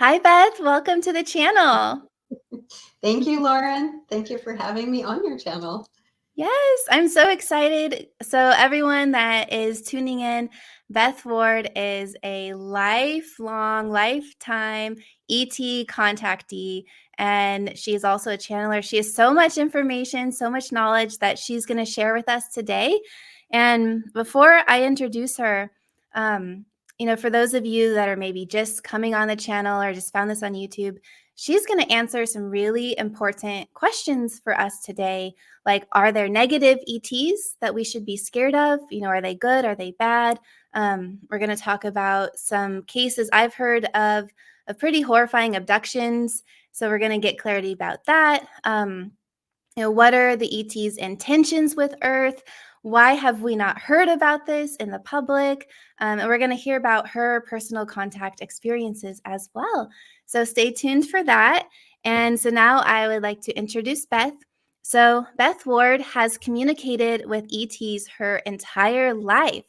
Hi, Beth. Welcome to the channel. Thank you, Lauren. Thank you for having me on your channel. Yes, I'm so excited. So, everyone that is tuning in, Beth Ward is a lifetime ET contactee, and she's also a channeler. She has so much information, so much knowledge that she's going to share with us today. And before I introduce her, for those of you that are maybe just coming on the channel or just found this on YouTube, she's going to answer some really important questions for us today. Like, are there negative ETs that we should be scared of? Are they good? Are they bad? We're going to talk about some cases I've heard of pretty horrifying abductions. So we're going to get clarity about that. What are the ET's intentions with Earth? Why have we not heard about this in the public? And we're going to hear about her personal contact experiences as well. So stay tuned for that. And so now I would like to introduce Beth. So Beth Ward has communicated with ETs her entire life,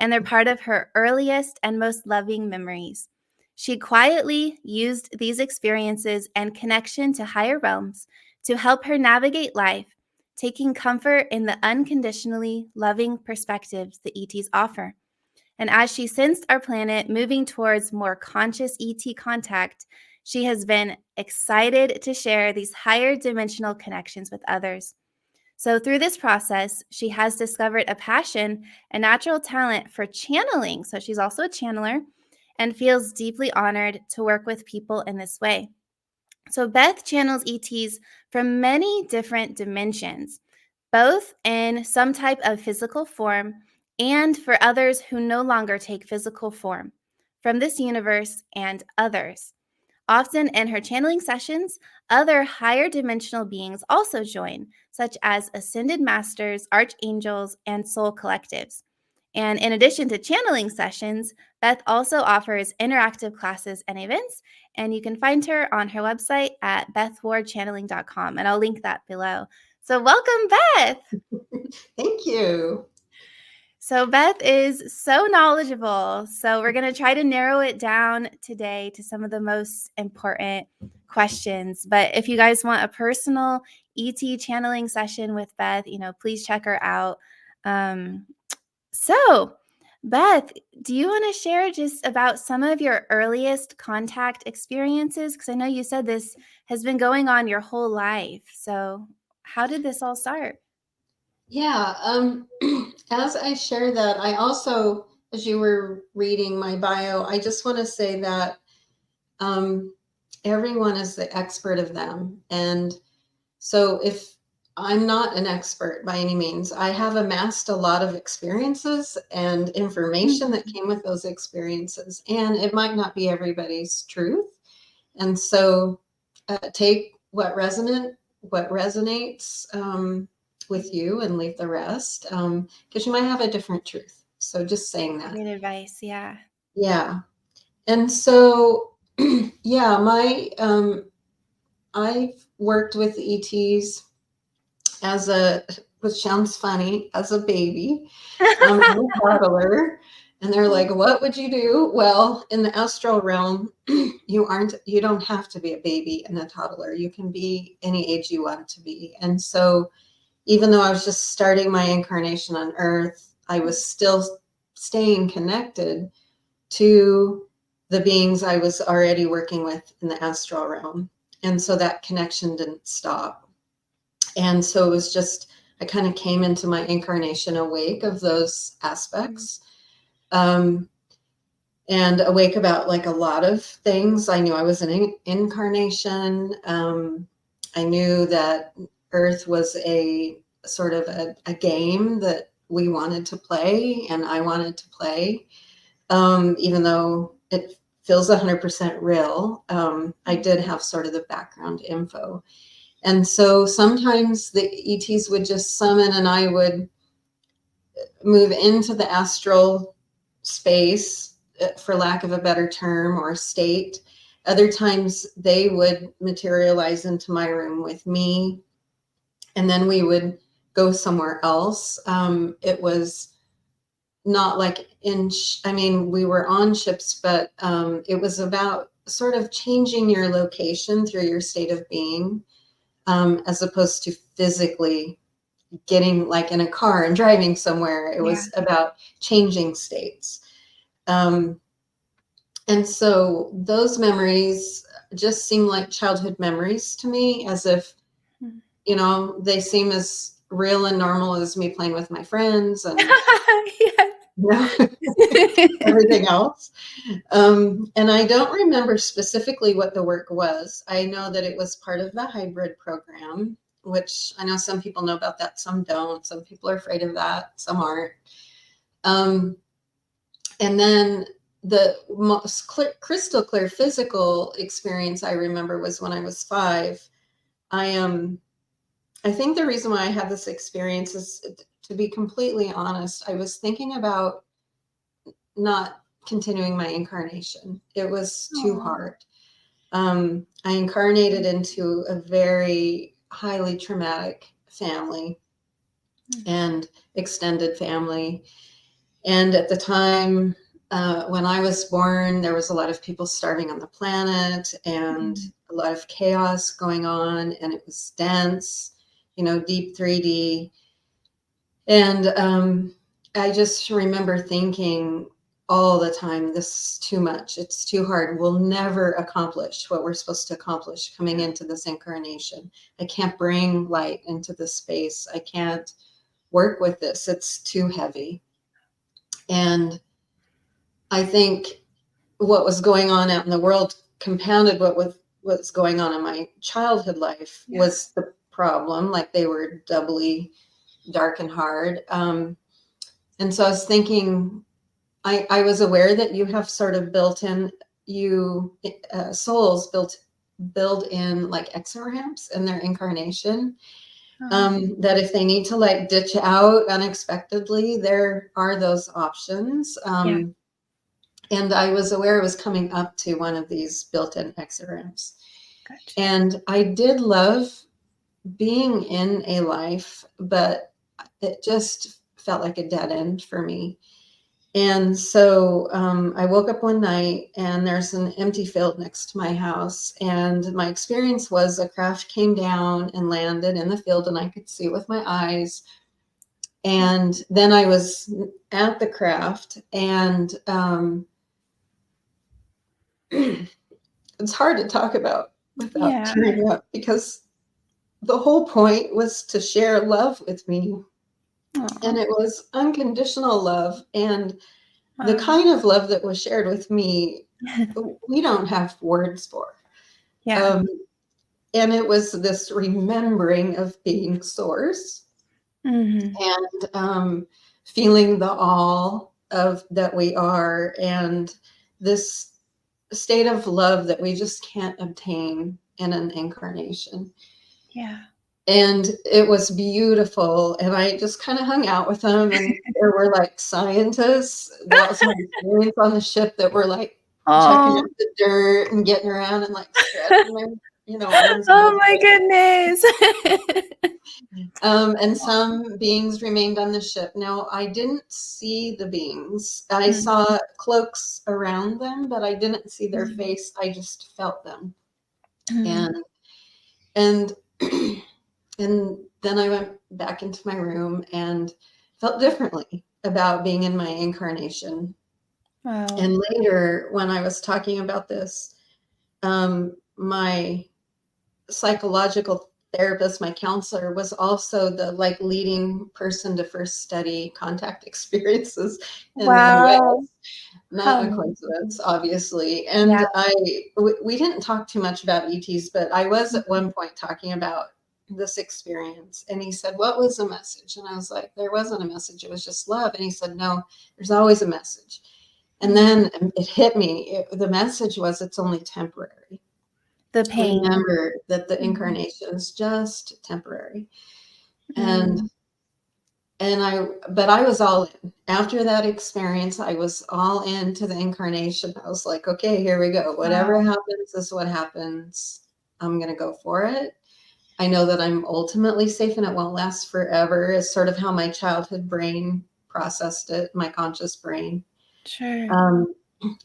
and they're part of her earliest and most loving memories. She quietly used these experiences and connection to higher realms to help her navigate life, taking comfort in the unconditionally loving perspectives the ETs offer. And as she sensed our planet moving towards more conscious ET contact, she has been excited to share these higher dimensional connections with others. So, through this process, she has discovered a passion and natural talent for channeling. So, she's also a channeler and feels deeply honored to work with people in this way. So, Beth channels ETs from many different dimensions, both in some type of physical form and for others who no longer take physical form, from this universe and others. Often in her channeling sessions, other higher dimensional beings also join, such as ascended masters, archangels, and soul collectives. And in addition to channeling sessions, Beth also offers interactive classes and events, and you can find her on her website at bethwardchanneling.com, and I'll link that below. So welcome, Beth! Thank you. So Beth is so knowledgeable. So we're going to try to narrow it down today to some of the most important questions. But if you guys want a personal ET channeling session with Beth, please check her out. So, Beth, do you want to share just about some of your earliest contact experiences? Because I know you said this has been going on your whole life. So, how did this all start? Yeah, as I share that, I also, as you were reading my bio, I just want to say that um, everyone is the expert of them. And so if I'm not an expert by any means, I have amassed a lot of experiences and information that came with those experiences. And it might not be everybody's truth. And so take what resonates with you, and leave the rest, because you might have a different truth. So just saying that. Great advice. Yeah. Yeah. And so, yeah, I've worked with ETs as which sounds funny, as a baby, and a toddler. And they're like, what would you do? Well, in the astral realm, you don't have to be a baby and a toddler. You can be any age you want to be. And so even though I was just starting my incarnation on Earth, I was still staying connected to the beings I was already working with in the astral realm. And so that connection didn't stop. And so it was just, I kind of came into my incarnation awake of those aspects. And awake about like a lot of things. I knew I was an incarnation. I knew that Earth was a sort of a game that we wanted to play and I wanted to play, even though it feels 100% real. I did have sort of the background info. And so sometimes the ETs would just summon and I would move into the astral space, for lack of a better term, or state. Other times they would materialize into my room with me, and then we would go somewhere else. It was not like I mean, we were on ships, but it was about sort of changing your location through your state of being, as opposed to physically getting like in a car and driving somewhere. It Yeah. was about changing states. Um, and so those memories just seem like childhood memories to me, as if, Mm. they seem as real and normal as me playing with my friends and Yes. you know, everything else. And I don't remember specifically what the work was. I know that it was part of the hybrid program, which I know some people know about that, some don't. Some people are afraid of that, some aren't. And then the most crystal clear physical experience I remember was when I was 5. I think the reason why I had this experience is, to be completely honest, I was thinking about not continuing my incarnation. It was too Aw. hard. I incarnated into a very highly traumatic family Mm. and extended family. And at the time, when I was born, there was a lot of people starving on the planet and Mm. a lot of chaos going on, and it was dense, deep 3D. And I just remember thinking all the time, this is too much. It's too hard. We'll never accomplish what we're supposed to accomplish coming Yeah. into this incarnation. I can't bring light into this space. I can't work with this. It's too heavy. And I think what was going on out in the world compounded what's going on in my childhood life Yeah. was the problem. Like, they were doubly dark and hard. And so I was thinking, I was aware that you have sort of built in, souls build in like exit ramps in their incarnation. Oh. That if they need to like ditch out unexpectedly, there are those options. Yeah. And I was aware I was coming up to one of these built-in exit ramps. Gotcha. And I did love being in a life, but it just felt like a dead end for me. And so I woke up one night and there's an empty field next to my house. And my experience was a craft came down and landed in the field, and I could see with my eyes. And then I was at the craft, and it's hard to talk about without Yeah. tearing up, because the whole point was to share love with me. Aw. And it was unconditional love. And the Wow. kind of love that was shared with me, we don't have words for. Yeah. Um, and it was this remembering of being source, Mhm. and feeling the all of that we are, and this state of love that we just can't obtain in an incarnation. Yeah. And it was beautiful. And I just kind of hung out with them. And there were like scientists. That was my experience on the ship, that were like checking Oh. out the dirt and getting around and like stretching their, arms and Oh my legs. goodness. And some beings remained on the ship. Now, I didn't see the beings. I Mm. saw cloaks around them, but I didn't see their Mm. face. I just felt them. Mm. And and and then I went back into my room and felt differently about being in my incarnation. Wow. And later, when I was talking about this, my psychological therapist, my counselor, was also the like leading person to first study contact experiences in the Wow. US. Not How a amazing. coincidence, obviously. Yeah. And we didn't talk too much about ETs, but I was at Mhm. one point talking about this experience. And he said, "What was the message?" And I was like, "There wasn't a message. It was just love." And he said, "No, there's always a message." And Mm. then it hit me. The message was, it's only temporary. The pain. Remember that the Mhm. incarnation is just temporary. And Mm. but I was all in. After that experience, I was all into the incarnation. I was like, okay, here we go. Whatever Wow. happens is what happens. I'm going to go for it. I know that I'm ultimately safe and it won't last forever, is sort of how my childhood brain processed it, my conscious brain. Sure. Um,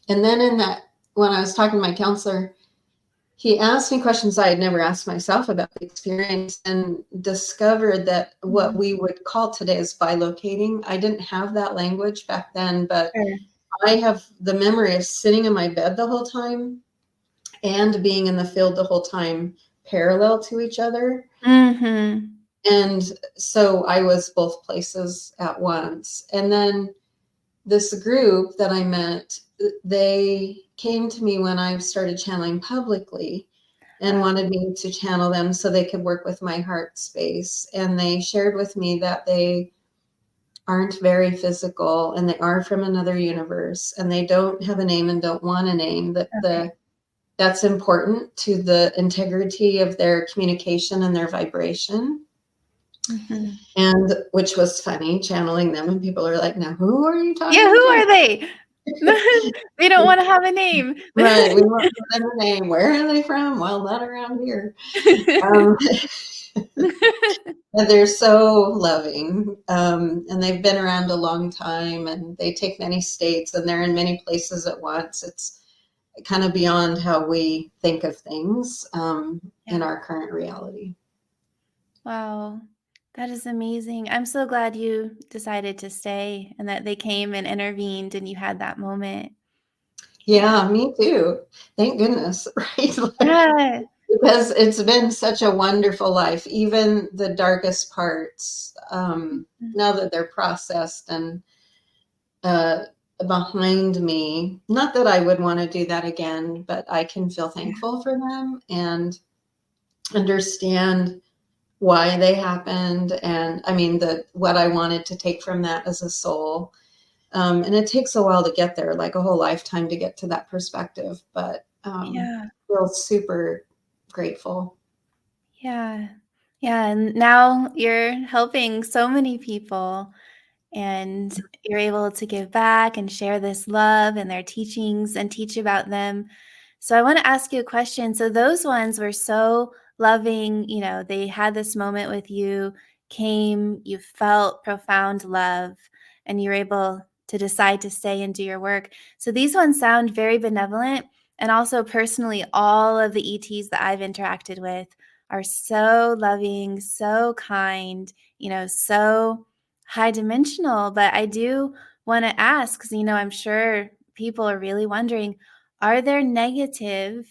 and then in that when I was talking to my counselor, he asked me questions I had never asked myself about the experience, and discovered that what we would call today is bilocating. I didn't have that language back then, but Sure. I have the memory of sitting in my bed the whole time and being in the field the whole time, parallel to each other. Mm-hmm. And so I was both places at once. And then this group that I met, they came to me when I started channeling publicly and wanted me to channel them so they could work with my heart space. And they shared with me that they aren't very physical and they are from another universe and they don't have a name and don't want a name, that that's important to the integrity of their communication and their vibration. Mm-hmm. And which was funny, channeling them, and people are like, now who are you Yeah, talking who to? are they? They don't want to have a name. Right, we want to know their name. Where are they from? Well, not around here. Um, and they're so loving, and they've been around a long time, and they take many states, and they're in many places at once. It's kind of beyond how we think of things in our current reality. Wow. That is amazing. I'm so glad you decided to stay and that they came and intervened and you had that moment. Yeah, me too. Thank goodness, right? Yeah. Because it's been such a wonderful life, even the darkest parts, now that they're processed and uh, behind me. Not that I would want to do that again, but I can feel thankful for them and understand why they happened. And I mean, what I wanted to take from that as a soul. And it takes a while to get there, like a whole lifetime to get to that perspective, but Yeah. feel super grateful. Yeah. Yeah. And now you're helping so many people and you're able to give back and share this love and their teachings and teach about them. So I want to ask you a question. So those ones were so loving, they had this moment with you, came, you felt profound love, and you were able to decide to stay and do your work. So these ones sound very benevolent. And also personally, all of the ETs that I've interacted with are so loving, so kind, so high dimensional. But I do want to ask, because, I'm sure people are really wondering, are there negative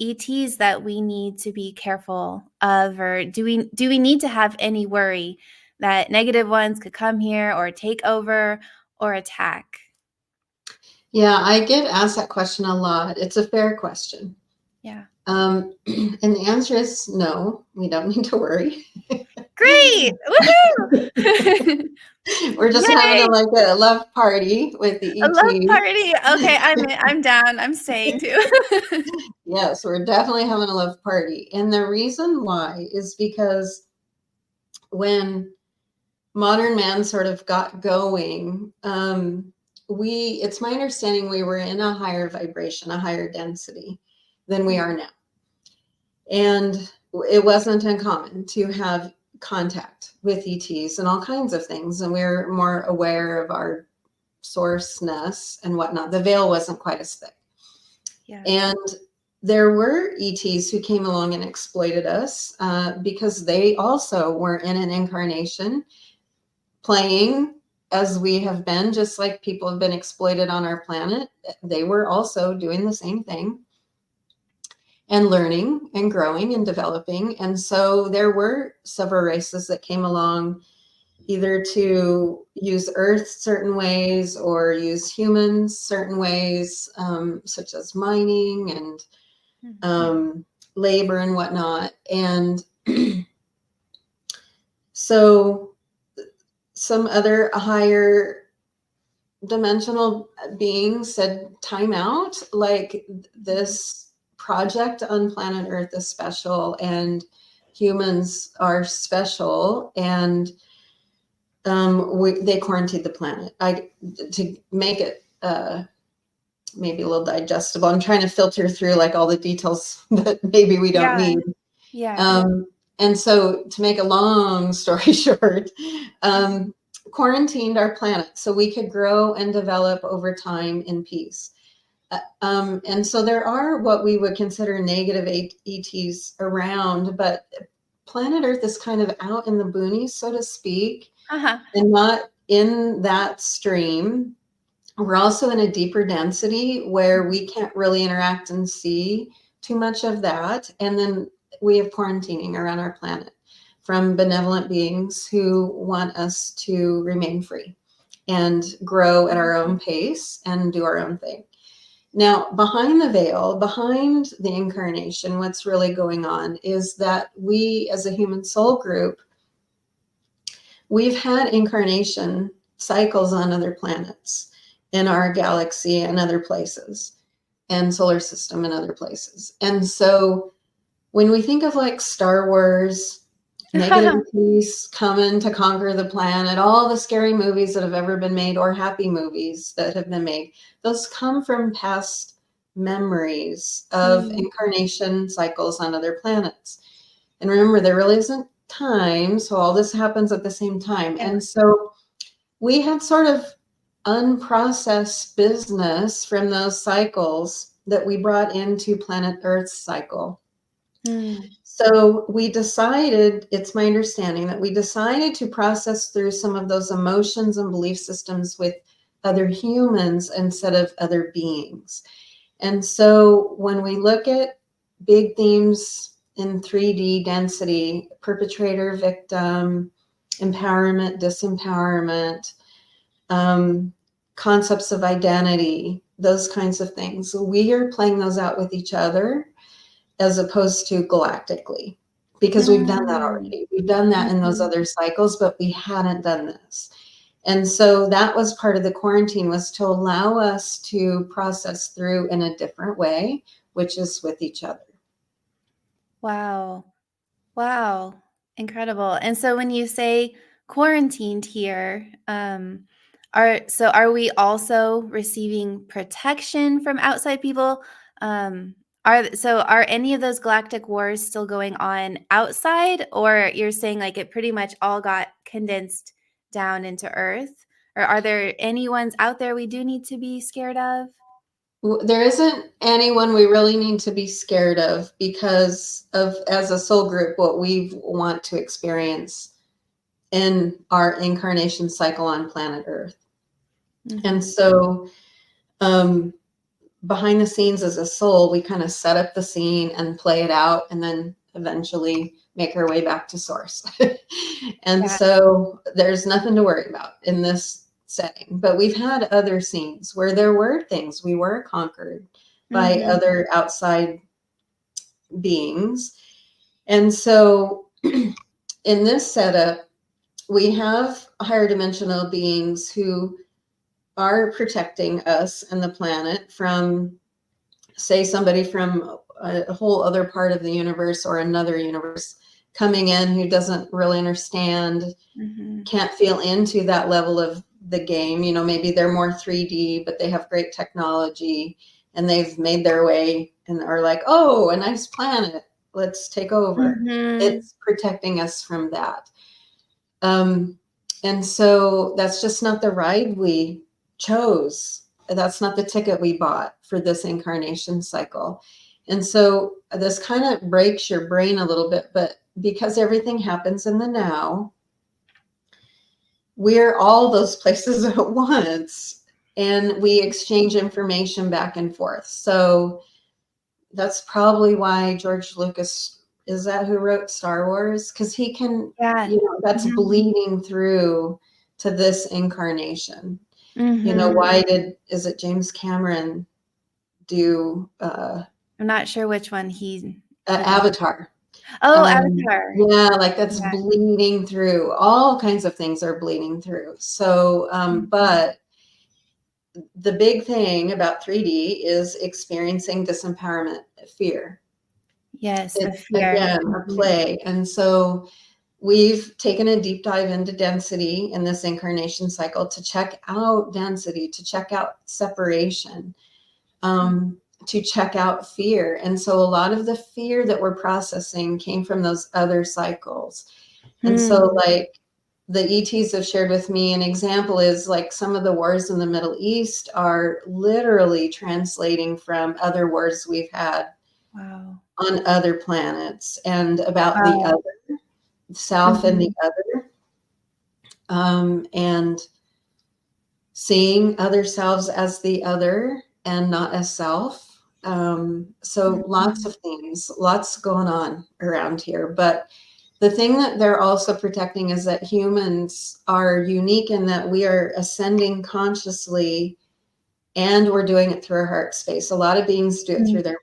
ETs that we need to be careful of, or do we need to have any worry that negative ones could come here or take over or attack? Yeah, I get asked that question a lot. It's a fair question. Yeah. And the answer is no, we don't need to worry. Great. Woohoo. We're just having Yay. a love party with the A love ET. party. Okay, I'm down. I'm staying too. Yes, we're definitely having a love party. And the reason why is because when modern man sort of got going, it's my understanding we were in a higher vibration, a higher density than we are now. And it wasn't uncommon to have contact with ETs and all kinds of things. And we're more aware of our sourceness and whatnot. The veil wasn't quite as thick. Yeah. And there were ETs who came along and exploited us because they also were in an incarnation playing as we have been, just like people have been exploited on our planet. They were also doing the same thing and learning and growing and developing. And so there were several races that came along either to use Earth certain ways or use humans certain ways, such as mining and labor and whatnot. And so some other higher dimensional beings said, time out, like this project on planet Earth is special and humans are special, and they quarantined the planet. To make it maybe a little digestible, I'm trying to filter through like all the details that maybe we don't Yeah. need. Yeah. And so to make a long story short, quarantined our planet so we could grow and develop over time in peace. And so there are what we would consider negative ETs around, but planet Earth is kind of out in the boonies, so to speak, Uh-huh. and not in that stream. We're also in a deeper density where we can't really interact and see too much of that. And then we have quarantining around our planet from benevolent beings who want us to remain free and grow at our own pace and do our own thing. Now, behind the veil, behind the incarnation, what's really going on is that we, as a human soul group, we've had incarnation cycles on other planets in our galaxy and other places, and solar system and other places. And so when we think of like Star Wars, negative peace coming to conquer the planet, all the scary movies that have ever been made or happy movies that have been made, those come from past memories of Mm. incarnation cycles on other planets. And remember, there really isn't time, so all this happens at the same time. Yeah. And so we had sort of unprocessed business from those cycles that we brought into planet Earth's cycle. Mm. So we decided, it's my understanding that we decided to process through some of those emotions and belief systems with other humans instead of other beings. And so when we look at big themes in 3D density, perpetrator, victim, empowerment, disempowerment, concepts of identity, those kinds of things, we are playing those out with each other as opposed to galactically, because we've done that Mm. already. We've done that in those Mhm. other cycles, but we hadn't done this. And so that was part of the quarantine, was to allow us to process through in a different way, which is with each other. Wow. Wow. Incredible. And so when you say quarantined here, are we also receiving protection from outside people? Are any of those galactic wars still going on outside, or you're saying like it pretty much all got condensed down into Earth? Or are there any ones out there we do need to be scared of? There isn't anyone we really need to be scared of because of, as a soul group, what we want to experience in our incarnation cycle on planet Earth. And Mhm. so, um, behind the scenes as a soul, we kind of set up the scene and play it out and then eventually make our way back to source. And Yeah. so there's nothing to worry about in this setting. But we've had other scenes where there were things we were conquered by Mhm. other outside beings. And so in this setup, we have higher dimensional beings who are protecting us and the planet from, say, somebody from a whole other part of the universe or another universe coming in who doesn't really understand, Mhm. can't feel into that level of the game. You know, maybe they're more 3D, but they have great technology and they've made their way and are like, oh, a nice planet, let's take over. Mhm. It's protecting us from that. Um, and so that's just not the ride we chose. That's not the ticket we bought for this incarnation cycle. And so this kind of breaks your brain a little bit, but because everything happens in the now, we're all those places at once and we exchange information back and forth. So that's probably why George Lucas, is that who wrote Star Wars? Because he can, Yeah. you know, that's Mhm. bleeding through to this incarnation. You know, Mhm. why is it James Cameron do I'm not sure which one he did. Avatar? Oh, Avatar. Yeah, like that's Yeah. bleeding through. All kinds of things are bleeding through. So, Mhm. but the big thing about 3D is experiencing disempowerment, fear. Yes, the It's fear. again a Mhm. play. And so we've taken a deep dive into density in this incarnation cycle to check out density, to check out separation, to check out fear. And so a lot of the fear that we're processing came from those other cycles. And so, Hmm. like, the ETs have shared with me, an example is like some of the wars in the Middle East are literally translating from other wars we've had Wow. on other planets, and about the Wow. other, self and the Mhm. other, and seeing other selves as the other and not as self. So lots Mhm. of things, lots going on around here. But the thing that they're also protecting is that humans are unique in that we are ascending consciously, and we're doing it through our heart space. A lot of beings do it Mm. through their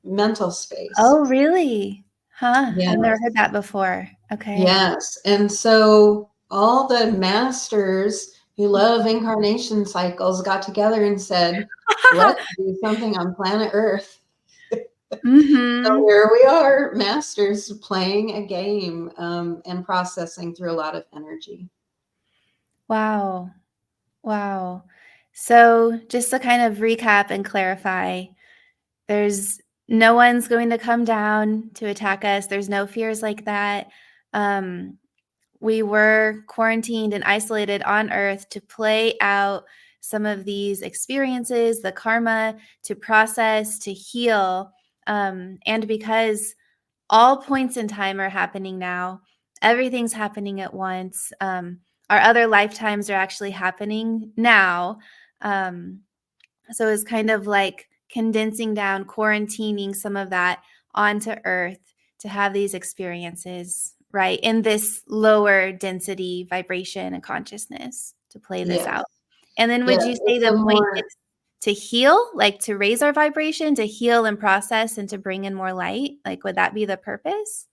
mental space. Oh, really? Huh, I've never Yes. heard that before. Okay. Yes. And so all the masters who love incarnation cycles got together and said, let's do something on planet Earth. So Mhm. here we are, masters playing a game, and processing through a lot of energy. Wow. Wow. So, just to kind of recap and clarify, there's no one's going to come down to attack us. There's no fears like that. Um, we were quarantined and isolated on Earth to play out some of these experiences, the karma, to process, to heal. And because all points in time are happening now, everything's happening at once. Our other lifetimes are actually happening now. Um, so it's kind of like condensing down, quarantining some of that onto Earth to have these experiences, right? In this lower density vibration and consciousness to play this Yes. out. And then would Yes. you say It's the a point more, is to heal, like to raise our vibration, to heal and process and to bring in more light? Like, would that be the purpose?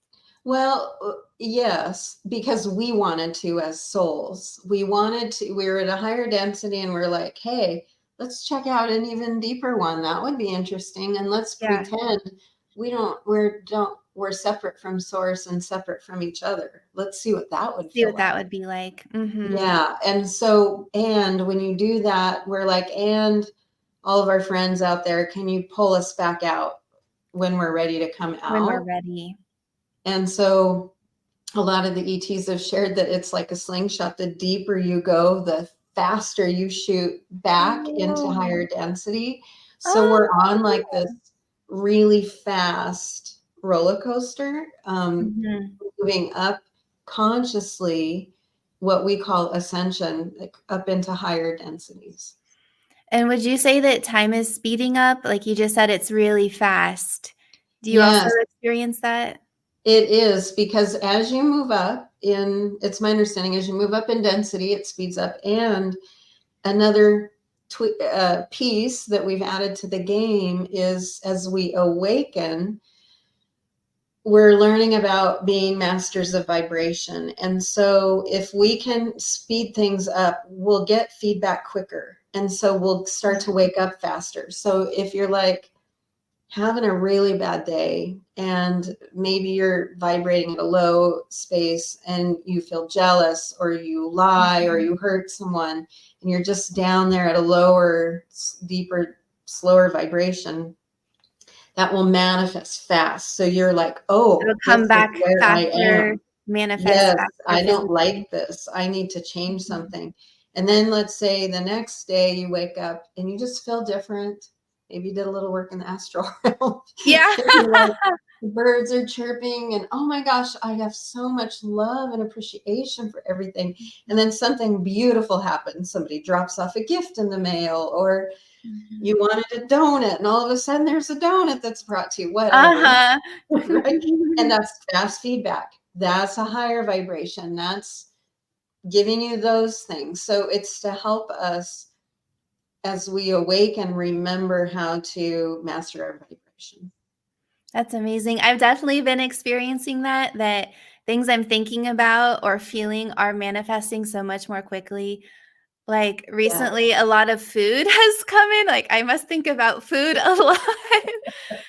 well, yes, because we wanted to as souls. We wanted to, we were at a higher density and we're like, hey, let's check out an even deeper one. That would be interesting. And let's Yeah. pretend we're separate from source and separate from each other. Let's see what that would See feel what that like. would be like. Mhm. Yeah. And so, and when you do that, we're like, and all of our friends out there, can you pull us back out when we're ready to come When we're out? ready. And so a lot of the ETs have shared that it's like a slingshot. The deeper you go, the faster you shoot back into Oh. higher density. So we're Oh. on like this really fast roller coaster, Mhm. moving up consciously, what we call ascension, like up into higher densities. And would you say that time is speeding up? Like you just said, it's really fast. Do you also Yes, experience that? it is, because as you move up in, it's my understanding, as you move up in density, it speeds up. And another piece that we've added to the game is as we awaken, we're learning about being masters of vibration. And so if we can speed things up, we'll get feedback quicker. And so we'll start to wake up faster. So if you're like having a really bad day and maybe you're vibrating at a low space and you feel jealous or you lie or Mhm. you hurt someone and you're just down there at a lower, deeper, slower vibration, that will manifest fast. So you're like, It'll oh, this come is back where I faster, am. manifest Yes, faster I don't physically. like this. I need to change Mhm. something. And then let's say the next day you wake up and you just feel different. Maybe you did a little work in the astral realm. Yeah. And you're like, the birds are chirping, and oh my gosh, I have so much love and appreciation for everything. And then something beautiful happens. Somebody drops off a gift in the mail, or Mhm. you wanted a donut, and all of a sudden there's a donut that's brought to you, whatever. Uh-huh. Right? And that's fast feedback. That's a higher vibration. That's giving you those things. So it's to help us as we awaken, remember how to master our vibration. That's amazing. I've definitely been experiencing that things I'm thinking about or feeling are manifesting so much more quickly. Like, Yeah. recently, a lot of food has come in, like, I must think about food a lot,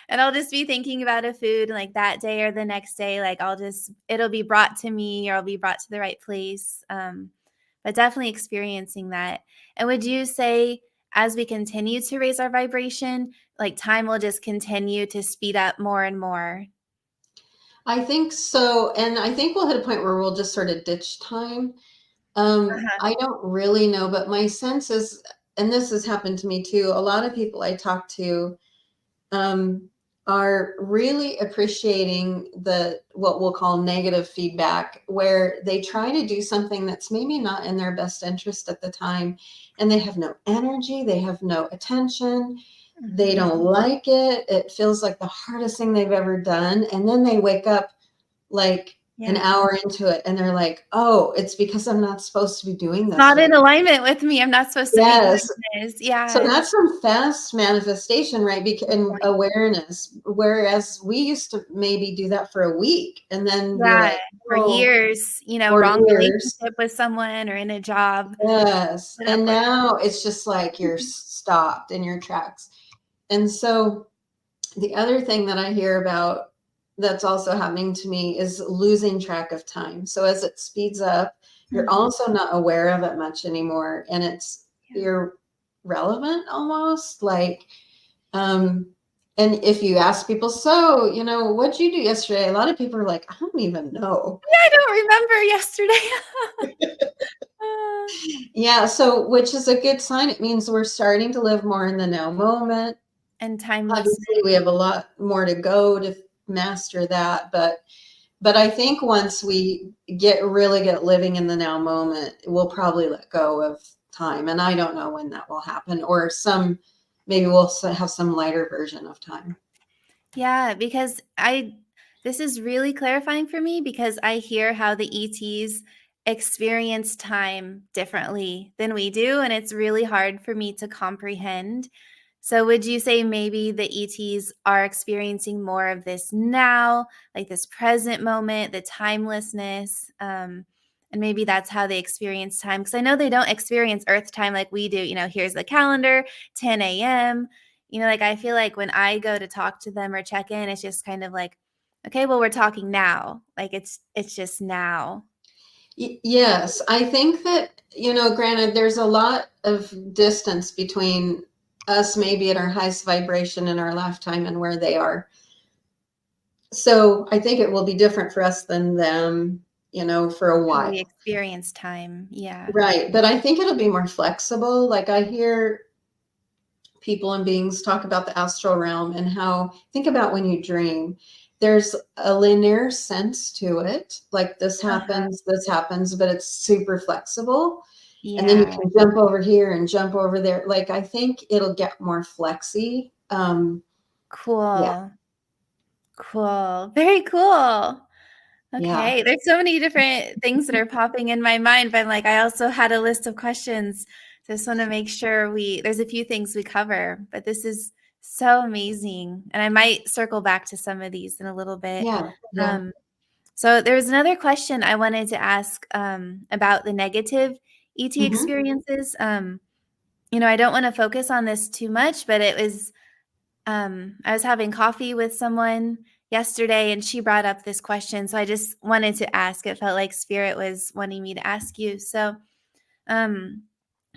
and I'll just be thinking about a food, like, that day or the next day, like, it'll be brought to me or I'll be brought to the right place, but definitely experiencing that. And would you say as we continue to raise our vibration, like, time will just continue to speed up more and more? I think so. And I think we'll hit a point where we'll just sort of ditch time. Uh-huh. I don't really know, but my sense is, and this has happened to me too, a lot of people I talk to um, are really appreciating the what we'll call negative feedback, where they try to do something that's maybe not in their best interest at the time, and they have no energy, they have no attention, they Mhm. don't like it. It feels like the hardest thing they've ever done, and then they wake up like an Yeah. hour into it, and they're like, "Oh, it's because I'm not supposed to be doing It's this not in right." alignment with me. I'm not supposed to be Yes. doing this. So Yes. that's some fast manifestation, right? Good And point. awareness. Whereas we used to maybe do that for a week and then be Yeah, like, for oh, years, or wrong years. relationship with someone or in a job, Yes. put up And with now it's just like you're stopped in your tracks. And so the other thing that I hear about that's also happening to me is losing track of time. So as it speeds up, you're Mhm. also not aware of it much anymore. And Yeah. you're relevant almost like, um, and if you ask people, so, what'd you do yesterday? A lot of people are like, I don't even know. Yeah, I don't remember yesterday. Uh, Yeah. So, which is a good sign. It means we're starting to live more in the now moment. and timelessness. Obviously, we have a lot more to go to master that, but I think once we really get living in the now moment, we'll probably let go of time. And I don't know when that will happen, or maybe we'll have some lighter version of time. Yeah, because this is really clarifying for me because I hear how the ETs experience time differently than we do, and it's really hard for me to comprehend. So, would you say maybe the ETs are experiencing more of this now, like this present moment, the timelessness? And maybe that's how they experience time. Because I know they don't experience Earth time like we do. Here's the calendar, 10 a.m. Like I feel like when I go to talk to them or check in, it's just kind of like, okay, well, we're talking now. Like it's just now. Yes, I think that, granted, there's a lot of distance between us, maybe at our highest vibration in our lifetime, and where they are. So I think it will be different for us than them, for a How we while. experience time. Yeah. Right. But I think it'll be more flexible. Like I hear people and beings talk about the astral realm and how, think about when you dream, there's a linear sense to it. Like Uh-huh. this happens, but it's super flexible. And then you Yeah. can jump over here and jump over there. Like I think it'll get more flexy. Yeah, Cool. Cool. Very cool. yeah, Okay. There's so many different things that are popping in my mind, but I also had a list of questions. So I just want to make sure there's a few things we cover, but this is so amazing. And I might circle back to some of these in a little bit. yeah, yeah. Um, So there was another question I wanted to ask about the negative ET Hmm. experiences. I don't want to focus on this too much, but I was having coffee with someone yesterday and she brought up this question. So I just wanted to ask. It felt like Spirit was wanting me to ask you. So um,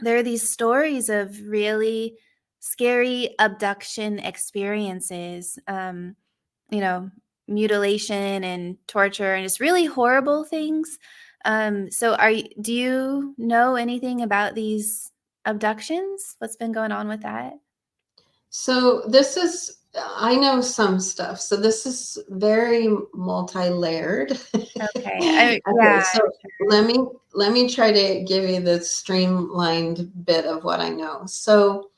there are these stories of really scary abduction experiences. You know, mutilation and torture and just really horrible things. So do you know anything about these abductions? What's been going on with that? So I know some stuff. So this is very multi-layered. Okay. Okay, Yeah. so let me try to give you the streamlined bit of what I know. So,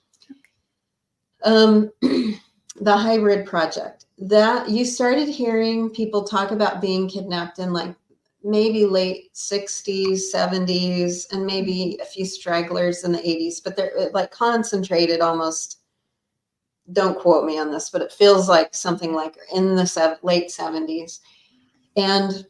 the hybrid project, that you started hearing people talk about being kidnapped in like maybe late 60s, 70s, and maybe a few stragglers in the 80s, but they're like concentrated almost. Don't quote me on this, but it feels like something like in the late 70s. And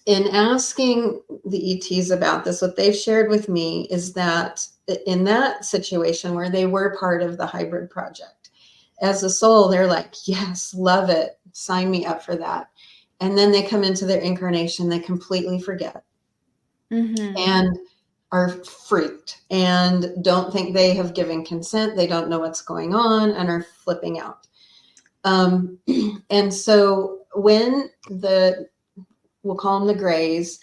in asking the ETs about this, what they've shared with me is that in that situation where they were part of the hybrid project, as a soul, they're like, yes, love it, sign me up for that. And then they come into their incarnation, they completely forget Mm-hmm. and are freaked and don't think they have given consent. They don't know what's going on and are flipping out. Um, and so when we'll call them the grays,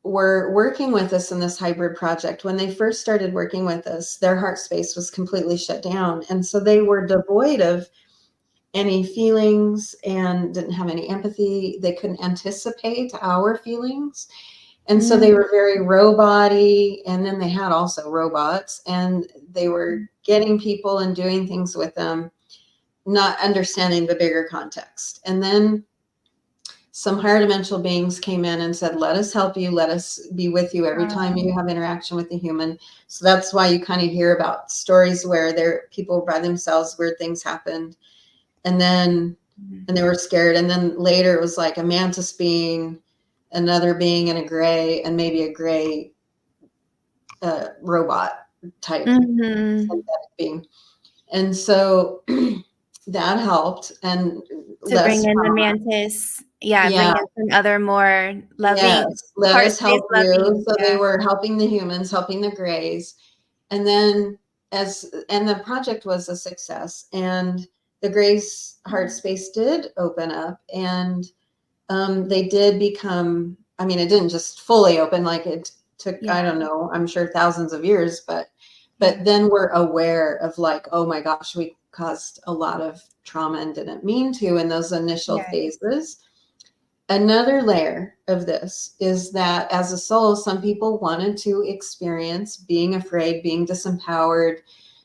were working with us in this hybrid project, when they first started working with us, their heart space was completely shut down. And so they were devoid of any feelings and didn't have any empathy. They couldn't anticipate our feelings. And so they were very robot-y. And then they had also robots, and they were getting people and doing things with them, not understanding the bigger context. And then some higher dimensional beings came in and said, let us help you. Let us be with you every time you have interaction with a human. So that's why you kind of hear about stories where there people by themselves, weird things happened. And they were scared. And then later it was like a mantis being, another being in a gray, and maybe a gray robot type synthetic being. And so that helped and to bring less in the trauma. mantis. Bring Yeah. in some other more loving, Yes, let heart us space help you. loving. So they were helping the humans, helping the grays. And then and the project was a success, and the grays heart space did open up, and they did become, I mean, it didn't just fully open, like it took, I don't know, I'm sure thousands of years, but then we're aware of like, oh my gosh, we caused a lot of trauma and didn't mean to in those initial phases. Another layer of this is that as a soul, some people wanted to experience being afraid, being disempowered,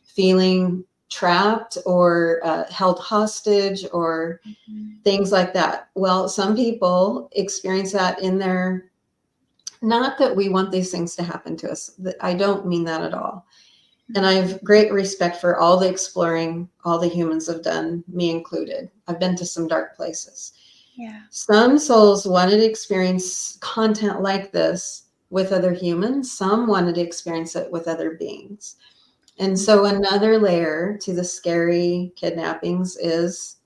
feeling trapped or held hostage or things like that. Well, some people experience that in their, not that we want these things to happen to us. I don't mean that at all. And I have great respect for all the exploring all the humans have done, me included. I've been to some dark places. Some souls wanted to experience content like this with other humans. Some wanted to experience it with other beings. And so another layer to the scary kidnappings is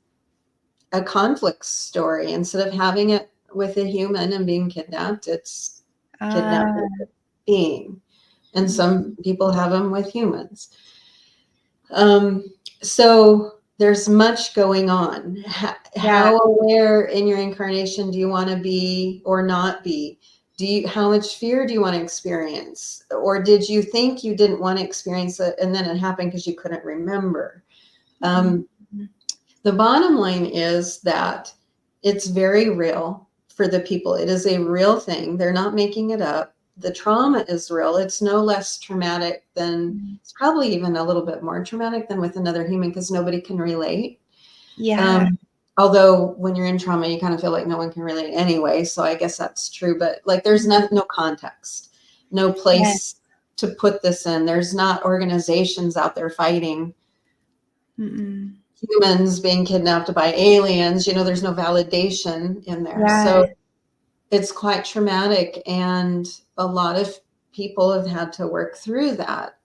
a conflict story. Instead of having it with a human and being kidnapped, it's kidnapped with a being. And some people have them with humans. So there's much going on. How aware in your incarnation do you want to be or not be? How much fear do you want to experience? Or did you think you didn't want to experience it and then it happened because you couldn't remember? The bottom line is that it's very real for the people. It is a real thing. They're not making it up. The trauma is real. It's no less traumatic than, it's probably even a little bit more traumatic than with another human because nobody can relate. Although when you're in trauma, you kind of feel like no one can relate anyway. So I guess that's true. But like there's no context, no place to put this in. There's not organizations out there fighting humans being kidnapped by aliens. There's no validation in there. So it's quite traumatic, and a lot of people have had to work through that.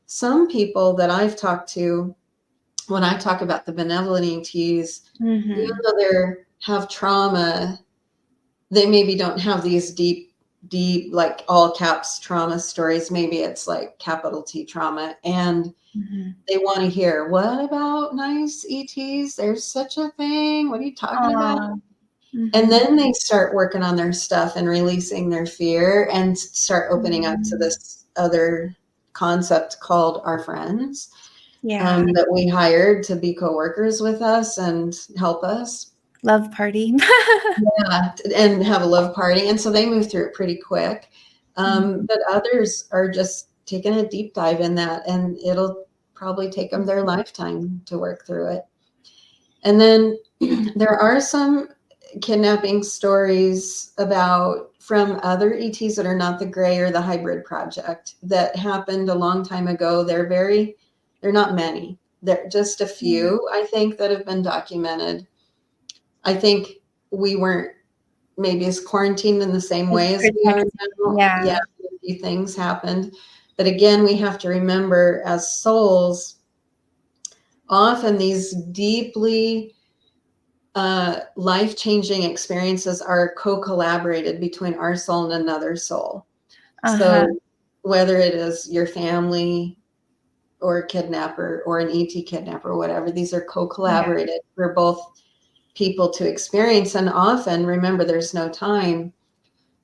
Some people that I've talked to, when I talk about the benevolent ETs, even though they have trauma, they maybe don't have these deep, like all caps trauma stories. Maybe it's like capital T trauma. And they want to hear, what about nice ETs? There's such a thing. What are you talking about? And then they start working on their stuff and releasing their fear and start opening up to this other concept called our friends that we hired to be co-workers with us and help us. Love party. And have a love party. And so they move through it pretty quick. But others are just taking a deep dive in that, and it'll probably take them their lifetime to work through it. And then there are some kidnapping stories from other ETs that are not the gray or the hybrid project that happened a long time ago. They're not many. They're just a few, I think, that have been documented. I think we weren't maybe as quarantined in the same way as we are now. Yeah, a few things happened. But again, we have to remember as souls, often these deeply life-changing experiences are co-collaborated between our soul and another soul. So whether it is your family or a kidnapper or an ET kidnapper or whatever, these are co-collaborated for both people to experience. And often, remember, there's no time.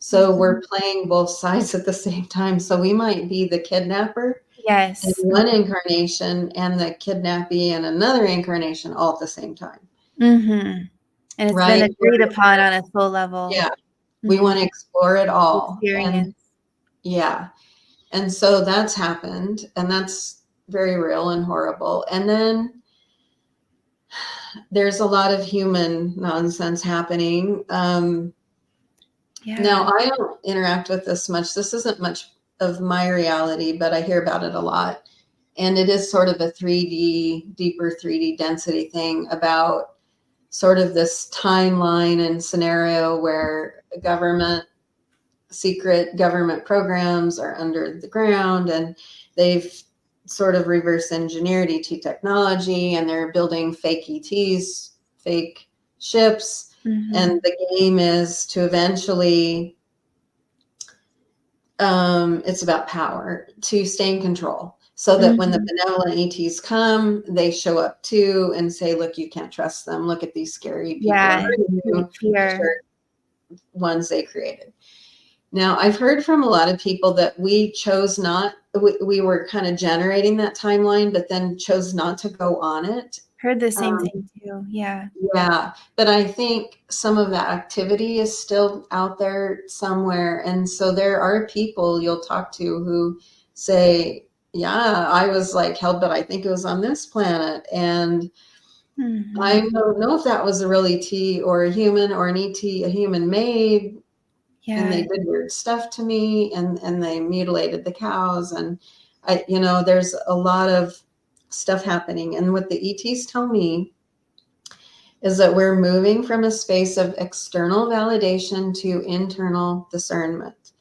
So we're Mhm. playing both sides at the same time. So we might be the kidnapper in Yes. one incarnation and the kidnappee in another incarnation all at the same time, Mhm. And it's been right? agreed upon on a full level. Yeah, we want to Mhm. explore it all. And Experience. yeah, and so that's happened, and that's very real and horrible. And then there's a lot of human nonsense happening. Now, Yeah. I don't interact with this much. This isn't much of my reality, but I hear about it a lot. And it is sort of a 3D, deeper 3D density thing about sort of this timeline and scenario where secret government programs are under the ground, and they've sort of reverse engineered ET technology, and they're building fake ETs, fake ships. And Mhm. the game is to eventually, it's about power, to stay in control, so that when the Mhm. benevolent ETs come, they show up too and say, look, you can't trust them. Look at these scary people are Yeah. hurting Create you, which fear. are ones they created. Now, I've heard from a lot of people that we chose not, we were kind of generating that timeline, but then chose not to go on it. Heard the same Um, thing too. Yeah. yeah, but I think some of that activity is still out there somewhere. And so there are people you'll talk to who say, yeah, I was like held, but I think it was on this planet. And I Mhm. don't know if that was a real ET or a human or an ET a human made, and they Yeah. did weird stuff to me, and they mutilated the cows. And there's a lot of stuff happening. And what the ETs tell me is that we're moving from a space of external validation to internal discernment.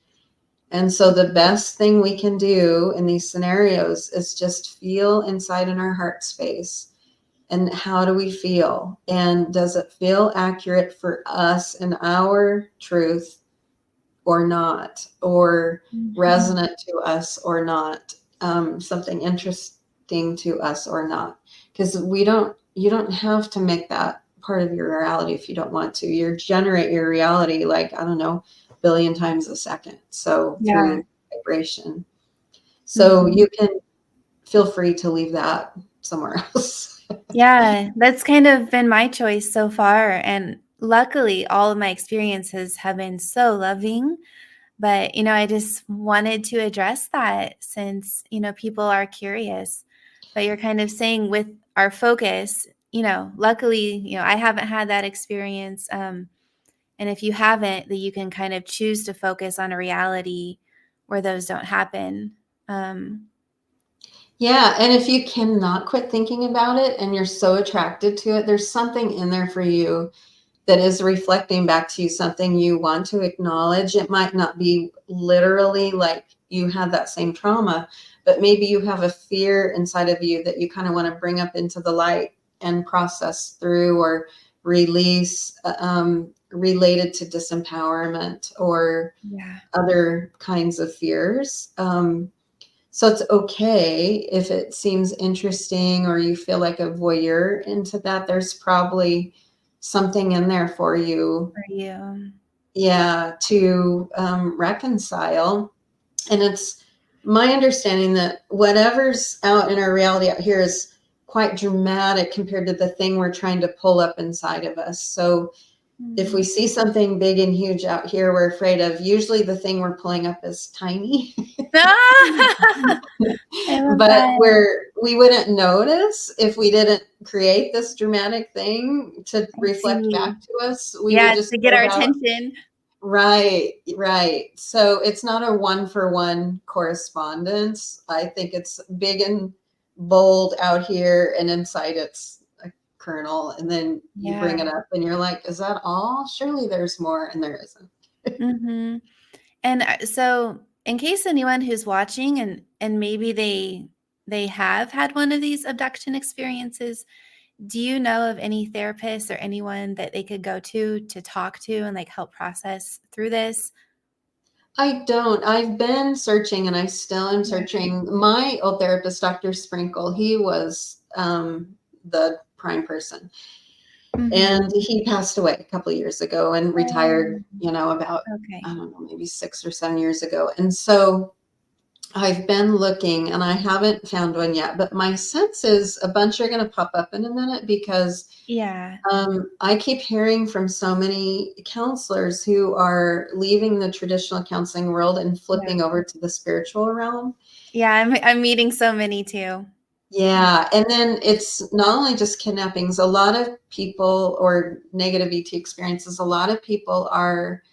And so the best thing we can do in these scenarios is just feel inside in our heart space. And how do we feel? And does it feel accurate for us and our truth or not? Or Mhm. resonant to us or not? Something interesting to us or not? Because you don't have to make that part of your reality if you don't want to. You generate your reality, like, I don't know, a billion times a second. So Yeah. through vibration. So Mhm. you can feel free to leave that somewhere else. Yeah, that's kind of been my choice so far, and luckily, all of my experiences have been so loving, but, I just wanted to address that since, people are curious. But you're kind of saying with our focus, luckily, I haven't had that experience, and if you haven't, that you can kind of choose to focus on a reality where those don't happen. Um, Yeah, and if you cannot quit thinking about it and you're so attracted to it, there's something in there for you that is reflecting back to you something you want to acknowledge. It might not be literally like you had that same trauma, but maybe you have a fear inside of you that you kind of want to bring up into the light and process through or release, related to disempowerment or yeah. other kinds of fears. So it's okay if it seems interesting or you feel like a voyeur into that. There's probably something in there for you, For you. yeah, to reconcile. And it's my understanding that whatever's out in our reality out here is quite dramatic compared to the thing we're trying to pull up inside of us. So if we Mm. see something big and huge out here we're afraid of, usually the thing we're pulling up is tiny. I love But that. we wouldn't notice if we didn't create this dramatic thing to I reflect see. back to us. We would Yeah, just to get go our about, attention. right, right. So it's not a one for one correspondence. I think it's big and bold out here, and inside it's a kernel. And then you bring Yeah. it up and you're like, is that all? Surely there's more, and there isn't. Mhm. And, so in case anyone who's watching and maybe they have had one of these abduction experiences, do you know of any therapists or anyone that they could go to talk to and, like, help process through this? I don't. I've been searching and I still am Yeah. searching. My old therapist, Dr. Sprinkle, he was the prime person. And he passed away a couple of years ago and retired, Um, about, okay. I don't know, maybe 6 or 7 years ago. And so I've been looking and I haven't found one yet, but my sense is a bunch are going to pop up in a minute because Yeah. I keep hearing from so many counselors who are leaving the traditional counseling world and Yeah. flipping over to the spiritual realm. Yeah, I'm meeting so many too. Yeah, and then it's not only just kidnappings, a lot of people or negative ET experiences, a lot of people are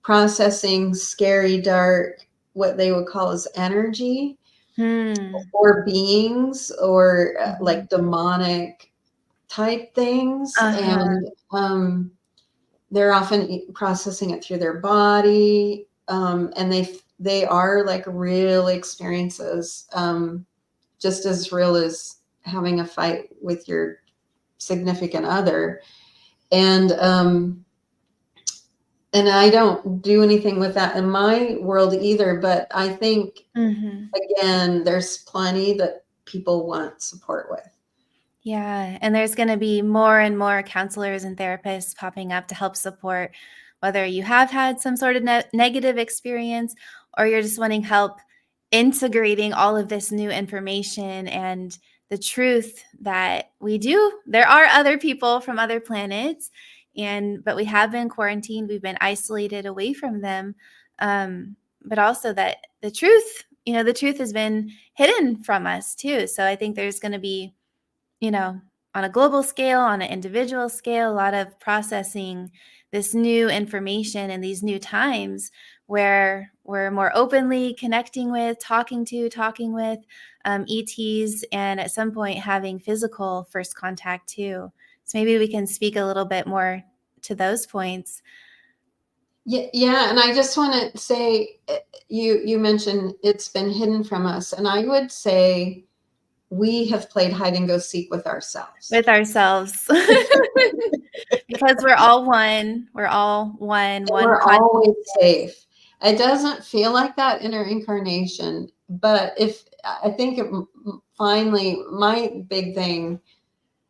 processing scary, dark, what they would call as energy Hmm. or beings or Mhm. like demonic type things. Uh-huh. And they're often processing it through their body. And they are like real experiences, just as real as having a fight with your significant other. And and I don't do anything with that in my world either, but I think Mhm. again there's plenty that people want support with. Yeah, and there's going to be more and more counselors and therapists popping up to help support whether you have had some sort of negative experience or you're just wanting help integrating all of this new information and the truth that there are other people from other planets, but we have been quarantined, we've been isolated away from them, but also that the truth has been hidden from us too. So I think there's going to be, on a global scale, on an individual scale, a lot of processing this new information in these new times where we're more openly connecting with, talking with ETs, and at some point having physical first contact too. So maybe we can speak a little bit more to those points. Yeah, and I just want to say, you mentioned it's been hidden from us, and I would say we have played hide and go seek with ourselves. With ourselves. Because we're all one. We're all one We're always consciousness. safe. It doesn't feel like that in our incarnation, but if I think finally my big thing,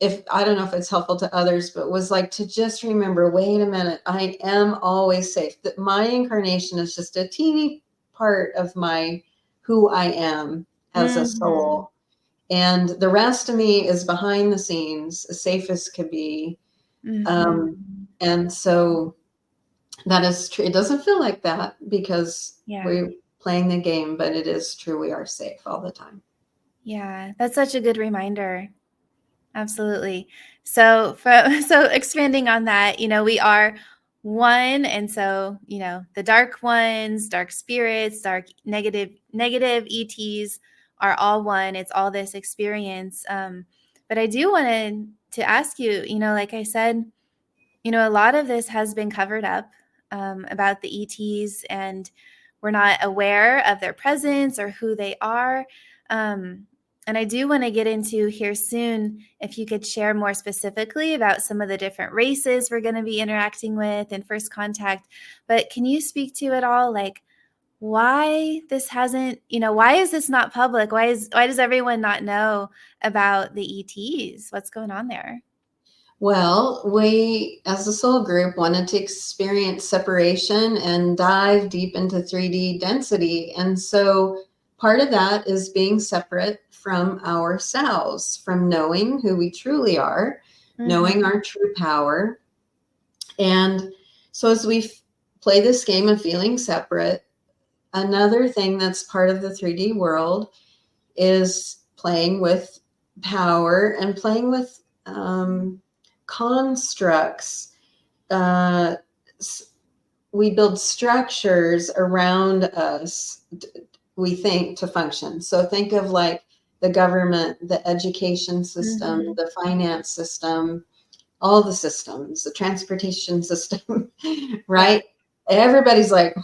if I don't know if it's helpful to others, but was like to just remember, wait a minute, I am always safe. That my incarnation is just a teeny part of my who I am as a Mhm. soul. And the rest of me is behind the scenes, as safe as could be. Mhm. Um, and so that is true. It doesn't feel like that because Yeah. we're playing the game, but it is true. We are safe all the time. Yeah. That's such a good reminder. Absolutely. So, so expanding on that, we are one, and so the dark ones, dark spirits, dark negative ETs are all one. It's all this experience. But I do want to ask you, like I said, a lot of this has been covered up about the ETs, and we're not aware of their presence or who they are. And I do want to get into here soon if you could share more specifically about some of the different races we're going to be interacting with in First Contact. But can you speak to it all, like why this hasn't, why is this not public? Why does everyone not know about the ETs? What's going on there? Well, we as a soul group wanted to experience separation and dive deep into 3D density. And so part of that is being separate from ourselves, from knowing who we truly are, knowing Mm-hmm. our true power. And so as we play this game of feeling separate, another thing that's part of the 3D world is playing with power and playing with constructs. Uh, we build structures around us, we think, to function. So think of like the government, the education system, Mm-hmm. the finance system, all the systems, the transportation system, Yeah. right? Everybody's like,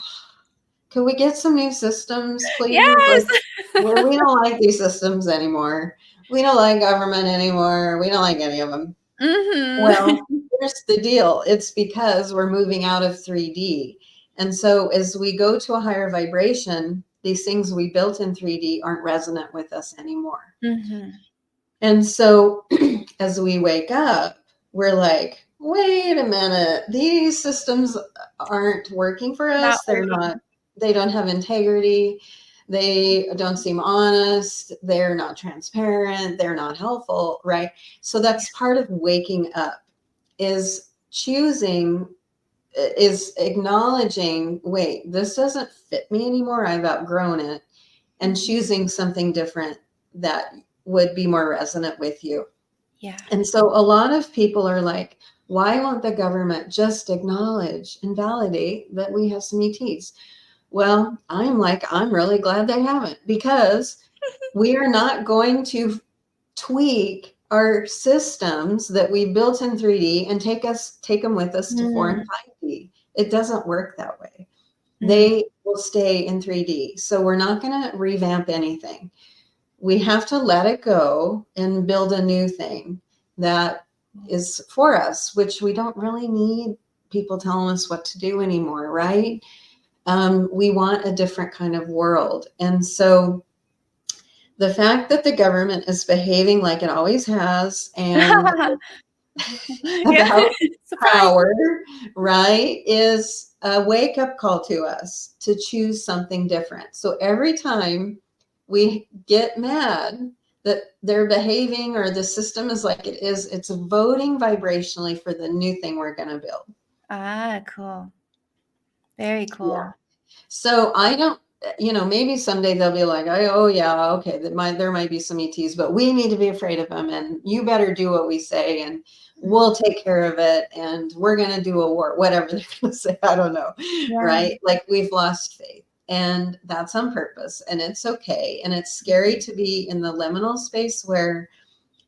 can we get some new systems, please? Yes. Like, well, we don't like these systems anymore. We don't like government anymore. We don't like any of them. Mhm. Well, here's the deal. It's because we're moving out of 3D. And so as we go to a higher vibration, these things we built in 3D aren't resonant with us anymore. Mhm. And so as we wake up, we're like, wait a minute, these systems aren't working for Not us. working. They don't have integrity. They don't seem honest. They're not transparent. They're not helpful, right? So that's part of waking up, is choosing, is acknowledging, wait, this doesn't fit me anymore. I've outgrown it, and choosing something different that would be more resonant with you. Yeah. And so a lot of people are like, why won't the government just acknowledge and validate that we have some ETs? Well, I'm like, I'm really glad they haven't, because we are not going to tweak our systems that we built in 3D and take them with us to 4 and Mm, 5D. It doesn't work that way. mm, They will stay in 3D. So we're not going to revamp anything. We have to let it go and build a new thing that is for us, which we don't really need people telling us what to do anymore, right? We want a different kind of world. And so the fact that the government is behaving like it always has, and yeah. about Surprise. power, right, is a wake up call to us to choose something different. So every time we get mad that they're behaving or the system is like it is, it's voting vibrationally for the new thing we're going to build. Ah, cool. Very Yeah. cool. So I don't, maybe someday they'll be like, oh yeah, okay, there might be some ETs, but we need to be afraid of them, and you better do what we say, and we'll take care of it, and we're going to do a war, whatever they're going to say. I don't know, Yeah. right? Like, we've lost faith, and that's on purpose, and it's okay. And it's scary to be in the liminal space where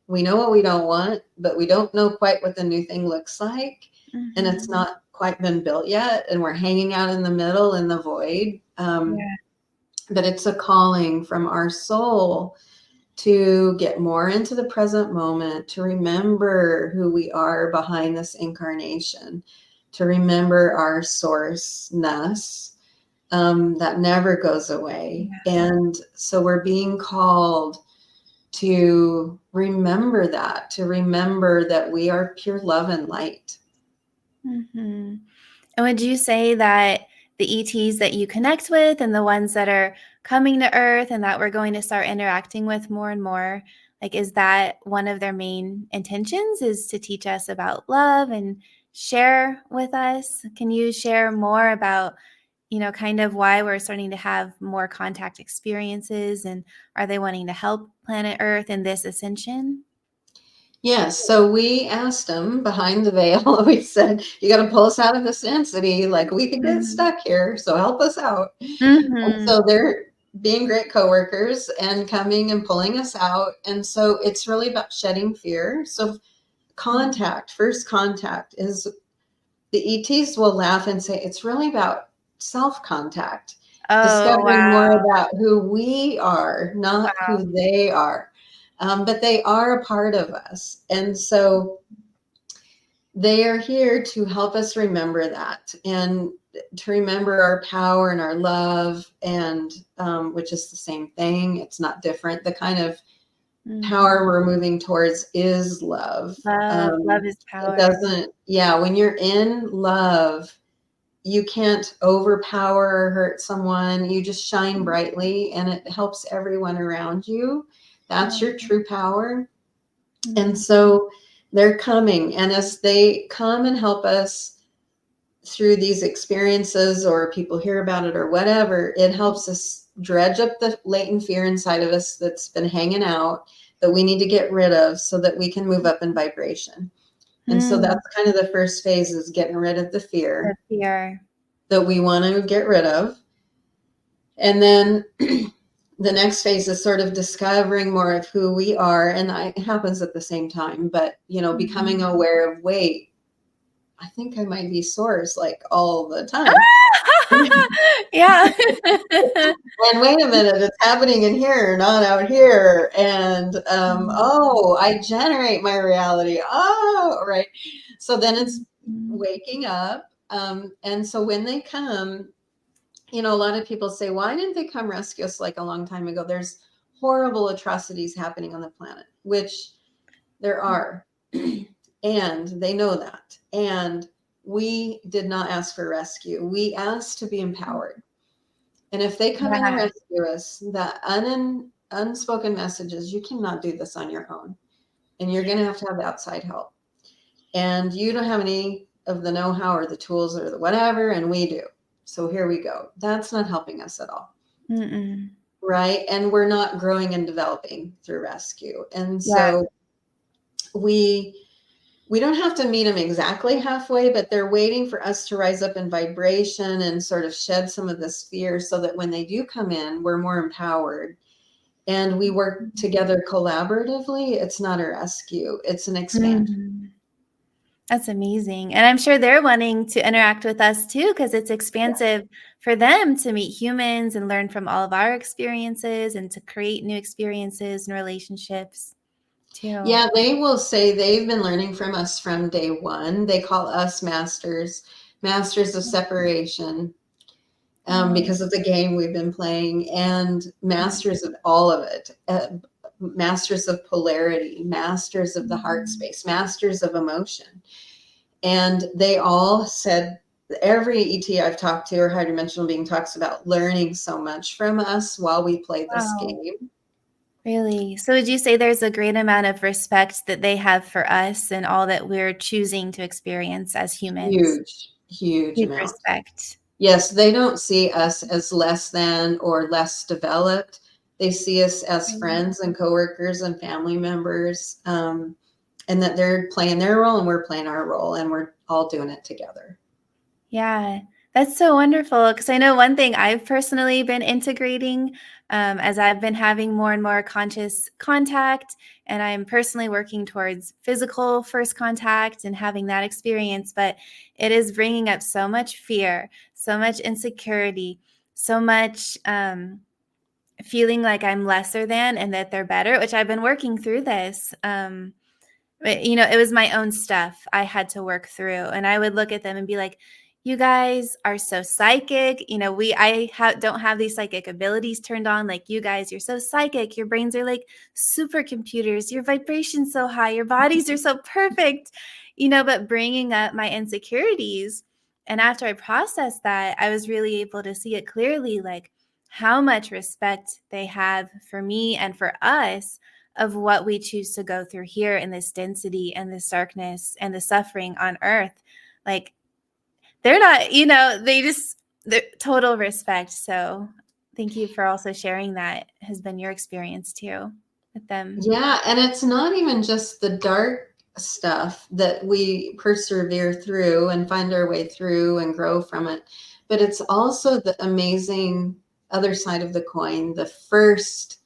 we know what we don't want, but we don't know quite what the new thing looks like. And it's Mhm. not quite been built yet. And we're hanging out in the middle in the void. Yeah. But it's a calling from our soul to get more into the present moment, to remember who we are behind this incarnation, to remember our sourceness, that never goes away. Yeah. And so we're being called to remember that, we are pure love and light. Mhm. And would you say that the ETs that you connect with and the ones that are coming to Earth and that we're going to start interacting with more and more, like, is that one of their main intentions, is to teach us about love and share with us? Can you share more about, kind of why we're starting to have more contact experiences, and are they wanting to help planet Earth in this ascension? Yes, so we asked them behind the veil, we said, you got to pull us out of this density, like we could get Mhm. stuck here, so help us out. And Mhm. so they're being great coworkers and coming and pulling us out. And so it's really about shedding fear. So first contact is, the ETs will laugh and say, it's really about self contact, Oh, discovering more wow. about who we are, not Wow. who they are. But they are a part of us. And so they are here to help us remember that, and to remember our power and our love, and which is the same thing. It's not different. The kind of Mhm. power we're moving towards is love. Love. Love is It power. doesn't, yeah, when you're in love, you can't overpower or hurt someone. You just shine brightly, and it helps everyone around you. That's Oh. your true power. And Mhm. so they're coming. And as they come and help us through these experiences, or people hear about it or whatever, it helps us dredge up the latent fear inside of us that's been hanging out, that we need to get rid of so that we can move up in vibration. And so Mm. that's kind of the first phase, is getting rid of the The fear fear. that we want to get rid of. And then the next phase is sort of discovering more of who we are. And it happens at the same time, but, becoming Mhm. aware of, wait, I think I might be source like all the time. Yeah. And wait a minute, it's happening in here, not out here. And oh, I generate my reality. Oh, right. So then it's Mhm. waking up. And so when they come, a lot of people say, why didn't they come rescue us like a long time ago? There's horrible atrocities happening on the planet, which there are. And they know that. And we did not ask for rescue. We asked to be empowered. And if they come in and Yeah. rescue us, that unspoken message is you cannot do this on your own. And you're going to have outside help. And you don't have any of the know-how or the tools or the whatever, and we do. So here we go. That's not helping us at all. Mm-mm. Right. And we're not growing and developing through rescue. And Yeah. so we don't have to meet them exactly halfway, but they're waiting for us to rise up in vibration and sort of shed some of this fear so that when they do come in, we're more empowered and we work together collaboratively. It's not a rescue, it's an expansion. Mm. That's amazing. And I'm sure they're wanting to interact with us too, because it's expansive for them to meet humans and learn from all of our experiences and to create new experiences and relationships too. Yeah, they will say they've been learning from us from day one. They call us masters, masters of separation, Oh, because of the game we've been playing, and masters of all of it, masters of polarity, masters of the heart space, masters of emotion. And they all said, every ET I've talked to or high dimensional being talks about learning so much from us while we play this wow. game. Really? So would you say there's a great amount of respect that they have for us and all that we're choosing to experience as humans? Huge Huge amount. respect. Yes, they don't see us as less than or less developed. They see us as Right. friends and coworkers and family members, and that they're playing their role and we're playing our role, and we're all doing it together. Yeah, that's so wonderful. Because I know one thing I've personally been integrating, as I've been having more and more conscious contact, and I'm personally working towards physical first contact and having that experience, but it is bringing up so much fear, so much insecurity, so much feeling like I'm lesser than and that they're better, which I've been working through this. But, it was my own stuff I had to work through, and I would look at them and be like, "You guys are so psychic." Don't have these psychic abilities turned on like you guys. You're so psychic. Your brains are like supercomputers. Your vibration's so high. Your bodies are so perfect. But bringing up my insecurities, and after I processed that, I was really able to see it clearly, like how much respect they have for me and for us of what we choose to go through here in this density and this darkness and the suffering on earth. Like they're not, they're total respect. So thank you for also sharing that has been your experience too with them. Yeah, and it's not even just the dark stuff that we persevere through and find our way through and grow from it, but it's also the amazing other side of the coin, the first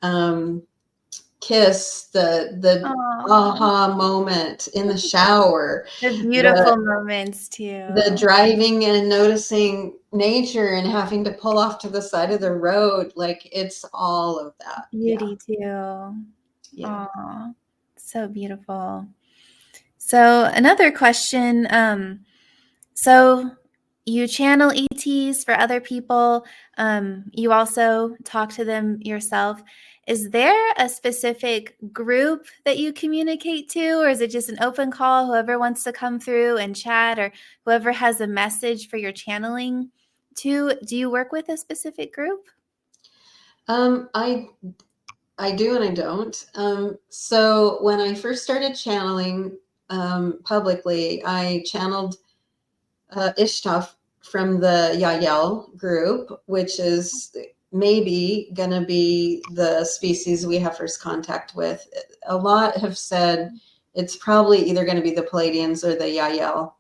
um, kiss, the Oh, aha moment in the shower, the the beautiful moments the too. driving and noticing nature and having to pull off to the side of the road. Like it's all of that. Yeah. Beauty too. Yeah. Oh, so beautiful. So another question, so you channel ETs for other people. You also talk to them yourself. Is there a specific group that you communicate to, or is it just an open call? Whoever wants to come through and chat, or whoever has a message for your channeling to? Do you work with a specific group? Um, I I do and I don't. So when I first started channeling publicly, I channeled Ishtar from the Yahyel group, which is maybe going to be the species we have first contact with. A lot have said it's probably either going to be the Pleadians or the Yahyel,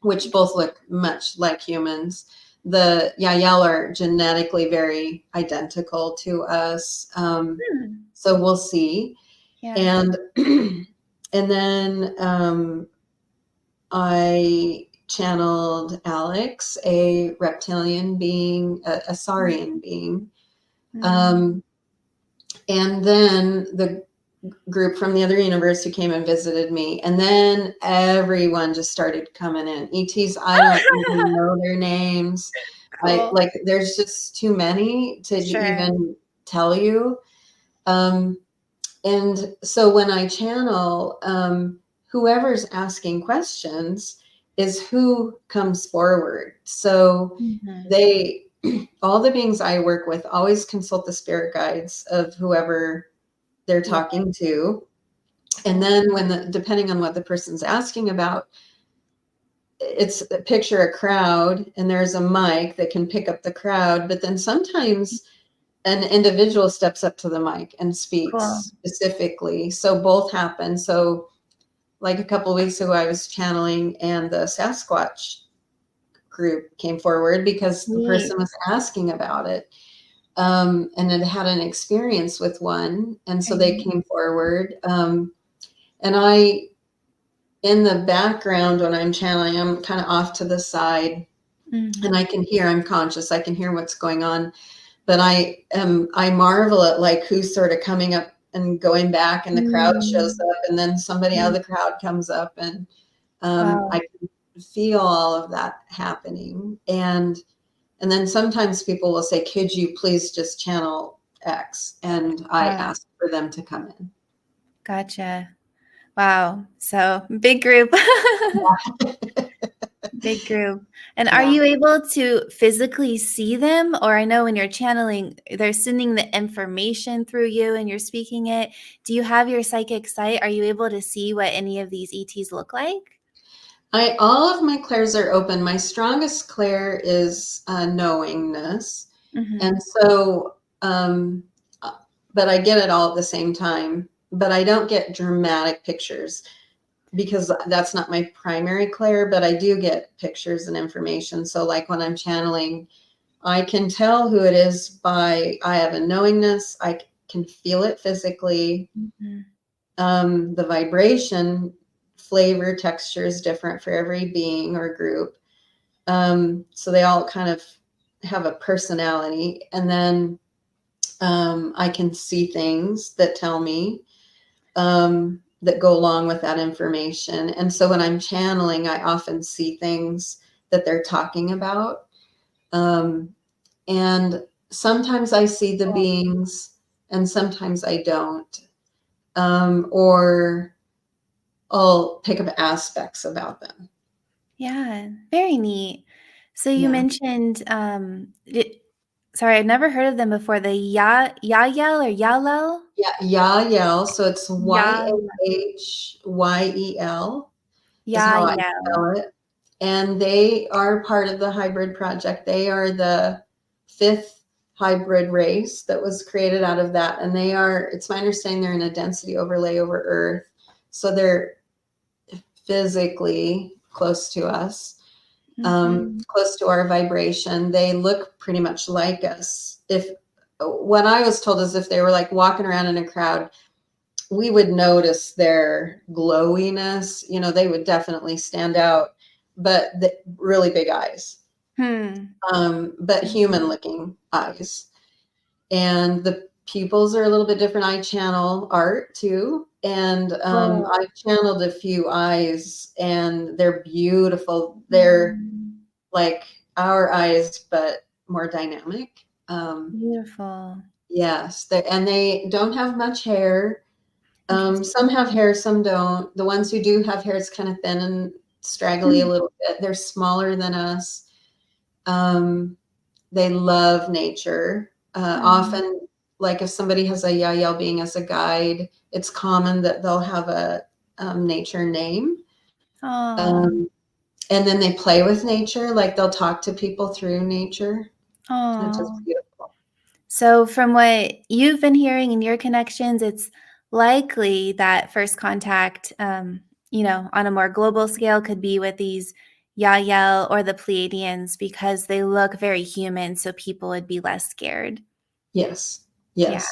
which both look much like humans. The Yahyel are genetically very identical to us. Hmm. So we'll see. Yeah. And and then I channeled Alex, a reptilian being, a saurian being. Mm. Um, and then the group from the other universe who came and visited me. And then everyone just started coming in. ETs, I don't even know their names. I Cool. like there's just too many to Sure. even tell you. And so when I channel, whoever's asking questions is who comes forward. So Mhm. they, all the beings I work with always consult the spirit guides of whoever they're Yeah. talking to. And then depending on what the person's asking about, it's picture a crowd and there's a mic that can pick up the crowd, but then sometimes an individual steps up to the mic and Cool. speaks specifically. So both happen. So like a couple of weeks ago, I was channeling and the Sasquatch group came forward because the Neat. person was asking about it. And had had an experience with one. And so they Mhm. came forward. And I, in the background, when I'm channeling, I'm kind of off to the side and Mhm. I can hear, I'm conscious, I can hear what's going on. But I marvel at like who's sort of coming up and going back and the crowd shows Mm. up and then somebody out of Mm. the crowd comes up and Wow. I can feel all of that happening. And then sometimes people will say, could you please just channel X? And I Wow. ask for them to come in. Gotcha. Wow. So big group. Big group. And are Yeah. you able to physically see them? Or I know when you're channeling, they're sending the information through you and you're speaking it. Do you have your psychic sight? Are you able to see what any of these ETs look like? All of my clairs are open. My strongest clair is knowingness. And Mhm. so, but I get it all at the same time, but I don't get dramatic pictures because that's not my primary clair, but I do get pictures and information. So like when I'm channeling, I can tell who it is by, I have a knowingness. I can feel it physically. Mhm. The vibration, flavor, texture is different for every being or group. So they all kind of have a personality. And then I can see things that tell me that go along with that information. And so when I'm channeling, I often see things that they're talking about. Um, and sometimes I see the Cool. beings and sometimes I don't. Or I'll pick up aspects about them. Yeah, very neat. So you Yeah. mentioned, sorry, I'd never heard of them before. The Yahyel or Yalel? Yeah. Yahyel. So it's Ya Yahyel is how I Yahyel. spell it. And they are part of the hybrid project. They are the fifth hybrid race that was created out of that. And they are, it's my understanding, they're in a density overlay over Earth. So they're physically close to us, Mhm. close to our vibration. They look pretty much like us. If what I was told is if they were like walking around in a crowd, we would notice their glowiness. You know, they would definitely stand out, but the really big eyes, Hmm. but human Mhm. looking eyes. And the pupils are a little bit different. I channel art too. And Cool. I've channeled a few eyes and they're beautiful. They're Mhm. like our eyes, but more dynamic. Beautiful. Yes. And they don't have much hair. Some Interesting. have hair, some don't. The ones who do have hair, it's kind of thin and straggly a Mm. little bit. They're smaller than us. Um, they love nature. Mm. Often, like if somebody has a Yahyel being as a guide, it's common that they'll have a nature name. Aw. Um, and then they play with nature, like they'll talk to people through nature. It's just Aw. beautiful. So from what you've been hearing in your connections, it's likely that first contact, on a more global scale could be with these Yahyel or the Pleiadians because they look very human, so people would be less scared. Yes, Yeah. yes.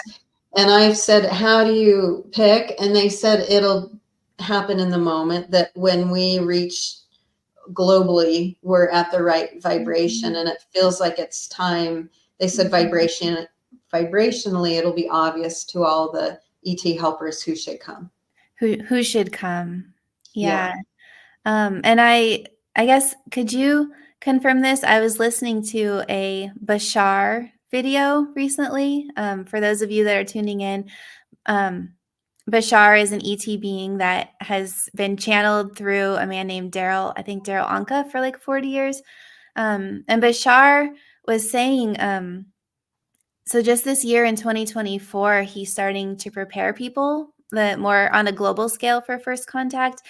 And I've said, how do you pick? And they said it'll happen in the moment, that when we reach globally, we're at the right vibration Mhm. and it feels like it's time. They said Mhm. vibrationally, it'll be obvious to all the ET helpers who should come. Who should come? Yeah. Yeah. And I guess could you confirm this? I was listening to a Bashar video recently. For those of you that are tuning in, um, Bashar is an ET being that has been channeled through a man named Daryl, I think Daryl Anka, for like 40 years. And Bashar was saying, so just this year in 2024, he's starting to prepare people more on a global scale for first contact.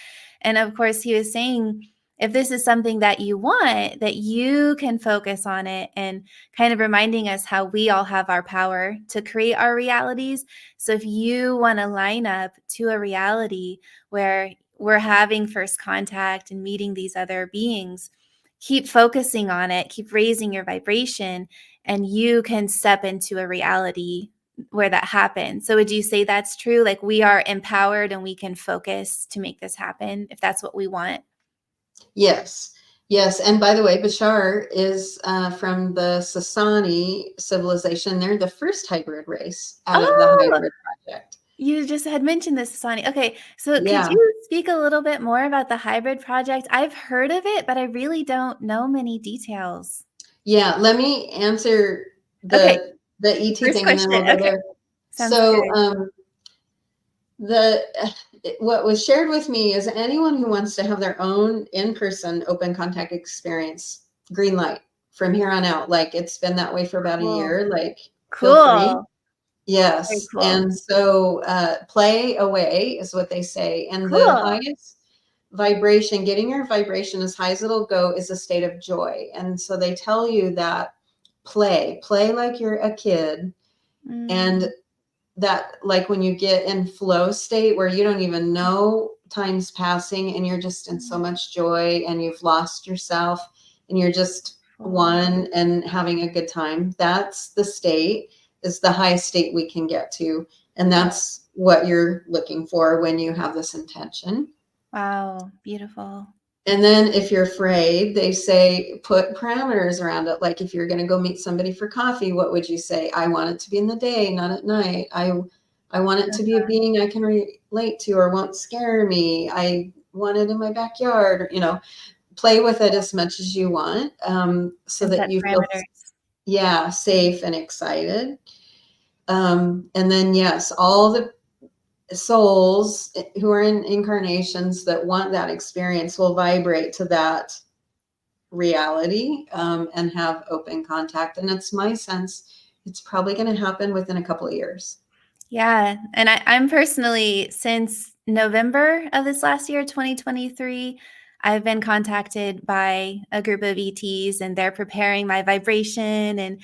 And of course, he was saying, if this is something that you want, that you can focus on it, and kind of reminding us how we all have our power to create our realities. So if you want to line up to a reality where we're having first contact and meeting these other beings, keep focusing on it, keep raising your vibration, and you can step into a reality where that happens. So would you say that's true? Like, we are empowered and we can focus to make this happen if that's what we want? Yes. Yes. And by the way, Bashar is from the Sasani civilization. They're the first hybrid race out of the Oh, hybrid project. you just had mentioned this, Sonny. Okay, so could Yeah. you speak a little bit more about the hybrid project? I've heard of it, but I really don't know many details. Yeah. Let me answer Okay, the ET first thing and then question. we'll go Okay, there. sounds So good. the what was shared with me is anyone who wants to have their own in-person open contact experience, green light from here on out. Like it's been that way for about a Cool. year. Like feel free. Cool. Very Yes. cool. And so play away is what they say. And the Cool. highest vibration, getting your vibration as high as it'll go, is a state of joy. And so they tell you that play like you're a kid. And Mm, that, like when you get in flow state where you don't even know time's passing and you're just in so much joy and you've lost yourself and you're just cool. one and having a good time. That's the state, is the highest state we can get to. And that's what you're looking for when you have this intention. Wow, beautiful. And then if you're afraid, they say put parameters around it. Like if you're going to go meet somebody for coffee, what would you say? I want it to be in the day, not at night. I want it to be a being I can relate to or won't scare me. I want it in my backyard. You know, play with it as much as you want, so And that set you feel, parameters. yeah, safe and excited. And then yes, all the souls who are in incarnations that want that experience will vibrate to that reality, and have open contact. And it's my sense it's probably going to happen within a couple of years. Yeah, and I'm personally, since November of this last year, 2023, I've been contacted by a group of ETs, and they're preparing my vibration and,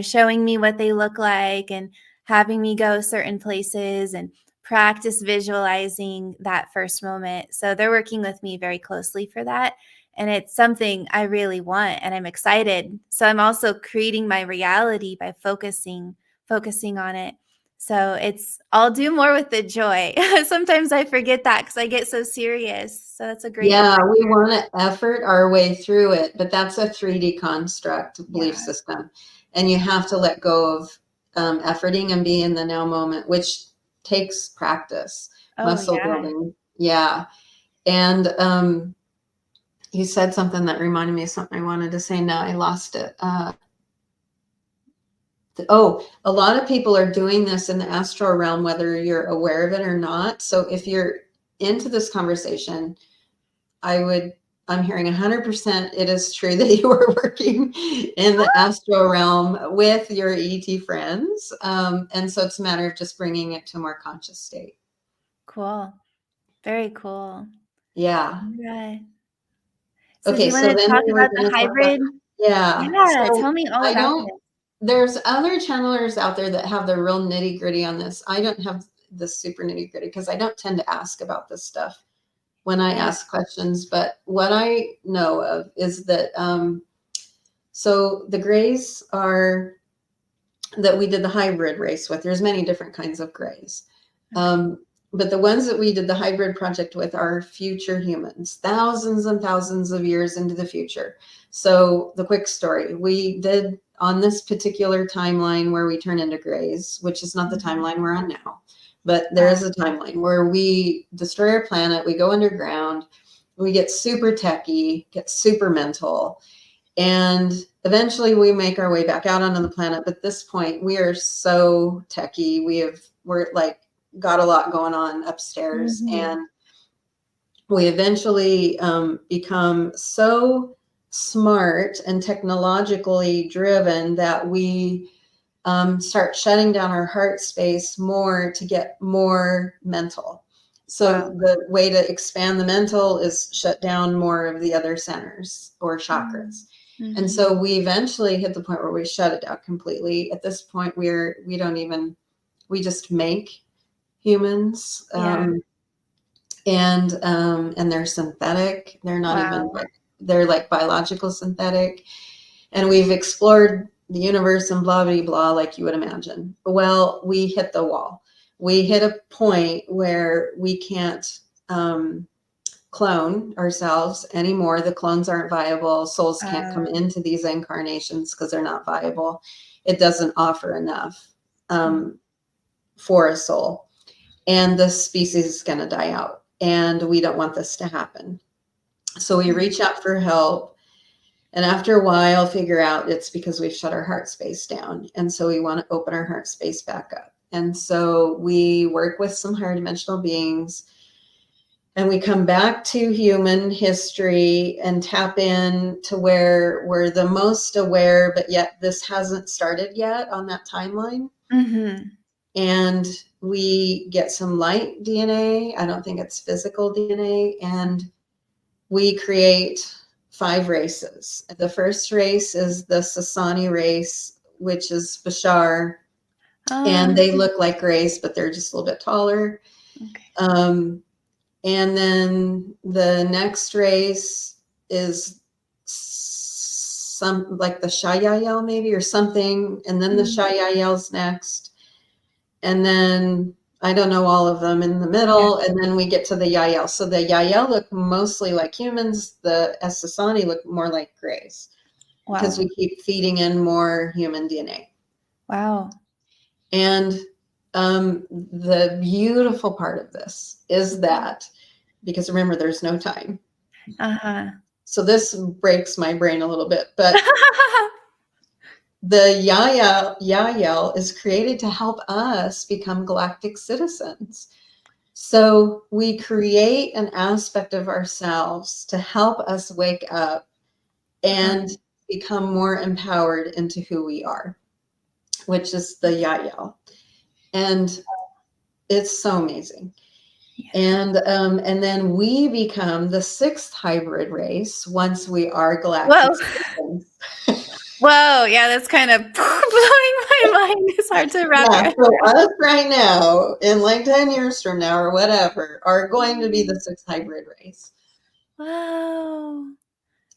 showing me what they look like and having me go certain places and practice visualizing that first moment. So they're working with me very closely for that. And it's something I really want, and I'm excited. So I'm also creating my reality by focusing on it. So I'll do more with the joy. Sometimes I forget that because I get so serious. So that's a great Yeah, reminder. we want to effort our way through it, but that's a 3D construct belief Yeah. system. And you have to let go of efforting and be in the now moment, which takes practice, Oh, muscle yeah. building. Yeah. And you said something that reminded me of something I wanted to say. Now I lost it. Oh, a lot of people are doing this in the astral realm, whether you're aware of it or not. So if you're into this conversation, I'm hearing 100% it is true that you are working in the astral realm with your ET friends. And so it's a matter of just bringing it to a more conscious state. Cool. Very cool. Yeah. Yeah. So do Okay. you So want to then talk we were about going the to talk about, hybrid? yeah. Yeah, So tell me all I about don't, this. there's other channelers out there that have the real nitty gritty on this. I don't have the super nitty gritty because I don't tend to ask about this stuff when I Right. ask questions. But what I know of is that, so the grays are that we did the hybrid race with. There's many different kinds of grays. Okay. But the ones that we did the hybrid project with are future humans, thousands and thousands of years into the future. So the quick story, we did on this particular timeline where we turn into grays, which is not the Mhm. timeline we're on now, but there Wow. is a timeline where we destroy our planet, we go underground, we get super techie, get super mental, and eventually we make our way back out onto the planet. But at this point, we are so techie. We're like got a lot going on upstairs. Mm-hmm. And we eventually become so smart and technologically driven that we start shutting down our heart space more to get more mental. So Wow. the way to expand the mental is shut down more of the other centers or chakras. And Mm-hmm. so we eventually hit the point where we shut it down completely. At this point, we just make humans. Yeah. And they're synthetic. They're not even Wow. they're like biological synthetic. And we've explored the universe and blah blah blah, like you would imagine. Well, we hit the wall. We hit a point where we can't clone ourselves anymore. The clones aren't viable. Souls can't come into these incarnations because they're not viable. It doesn't offer enough for a soul, and the species is going to die out. And we don't want this to happen. So we reach out for help. And after a while, figure out it's because we've shut our heart space down. And so we want to open our heart space back up. And so we work with some higher dimensional beings. And we come back to human history and tap in to where we're the most aware, but yet this hasn't started yet on that timeline. Mm-hmm. And we get some light DNA. I don't think it's physical DNA. And we create 5 races. The first race is the Sasani race, which is Bashar. And they look like Grace, but they're just a little bit taller. Okay. And then the next race is some like the Yahyel maybe or something. And then the Yahyel's next. And then I don't know all of them in the middle. Yeah. And then we get to the Yahyel. So the Yahyel look mostly like humans. The Sasani look more like Greys. Wow. Because we keep feeding in more human DNA. Wow. And the beautiful part of this is that, because remember, there's no time. Uh-huh. So this breaks my brain a little bit, but the Yahyel is created to help us become galactic citizens. So we create an aspect of ourselves to help us wake up and become more empowered into who we are, which is the Yahyel. And it's so amazing. Yeah. And then we become the 6th hybrid race once we are galactic citizens. Whoa, yeah, that's kind of blowing my mind. It's hard to wrap your head around. So us right now, in like 10 years from now or whatever, are going to be the 6th hybrid race. Wow.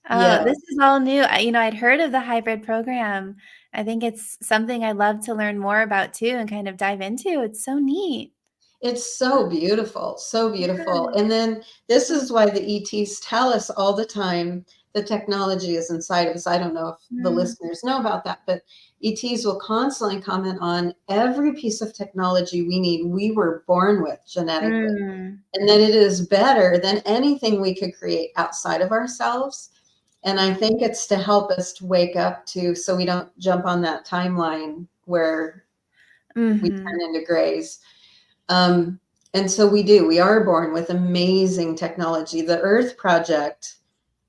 Oh, this is all new. I'd heard of the hybrid program. I think it's something I'd love to learn more about too and kind of dive into. It's so neat. It's so beautiful, so beautiful. Yeah. And then this is why the ETs tell us all the time the technology is inside of us. I don't know if the listeners know about that, but ETs will constantly comment on every piece of technology we need. We were born with genetically, and that it is better than anything we could create outside of ourselves. And I think it's to help us to wake up so we don't jump on that timeline where we turn into Greys. And so we are born with amazing technology. The Earth Project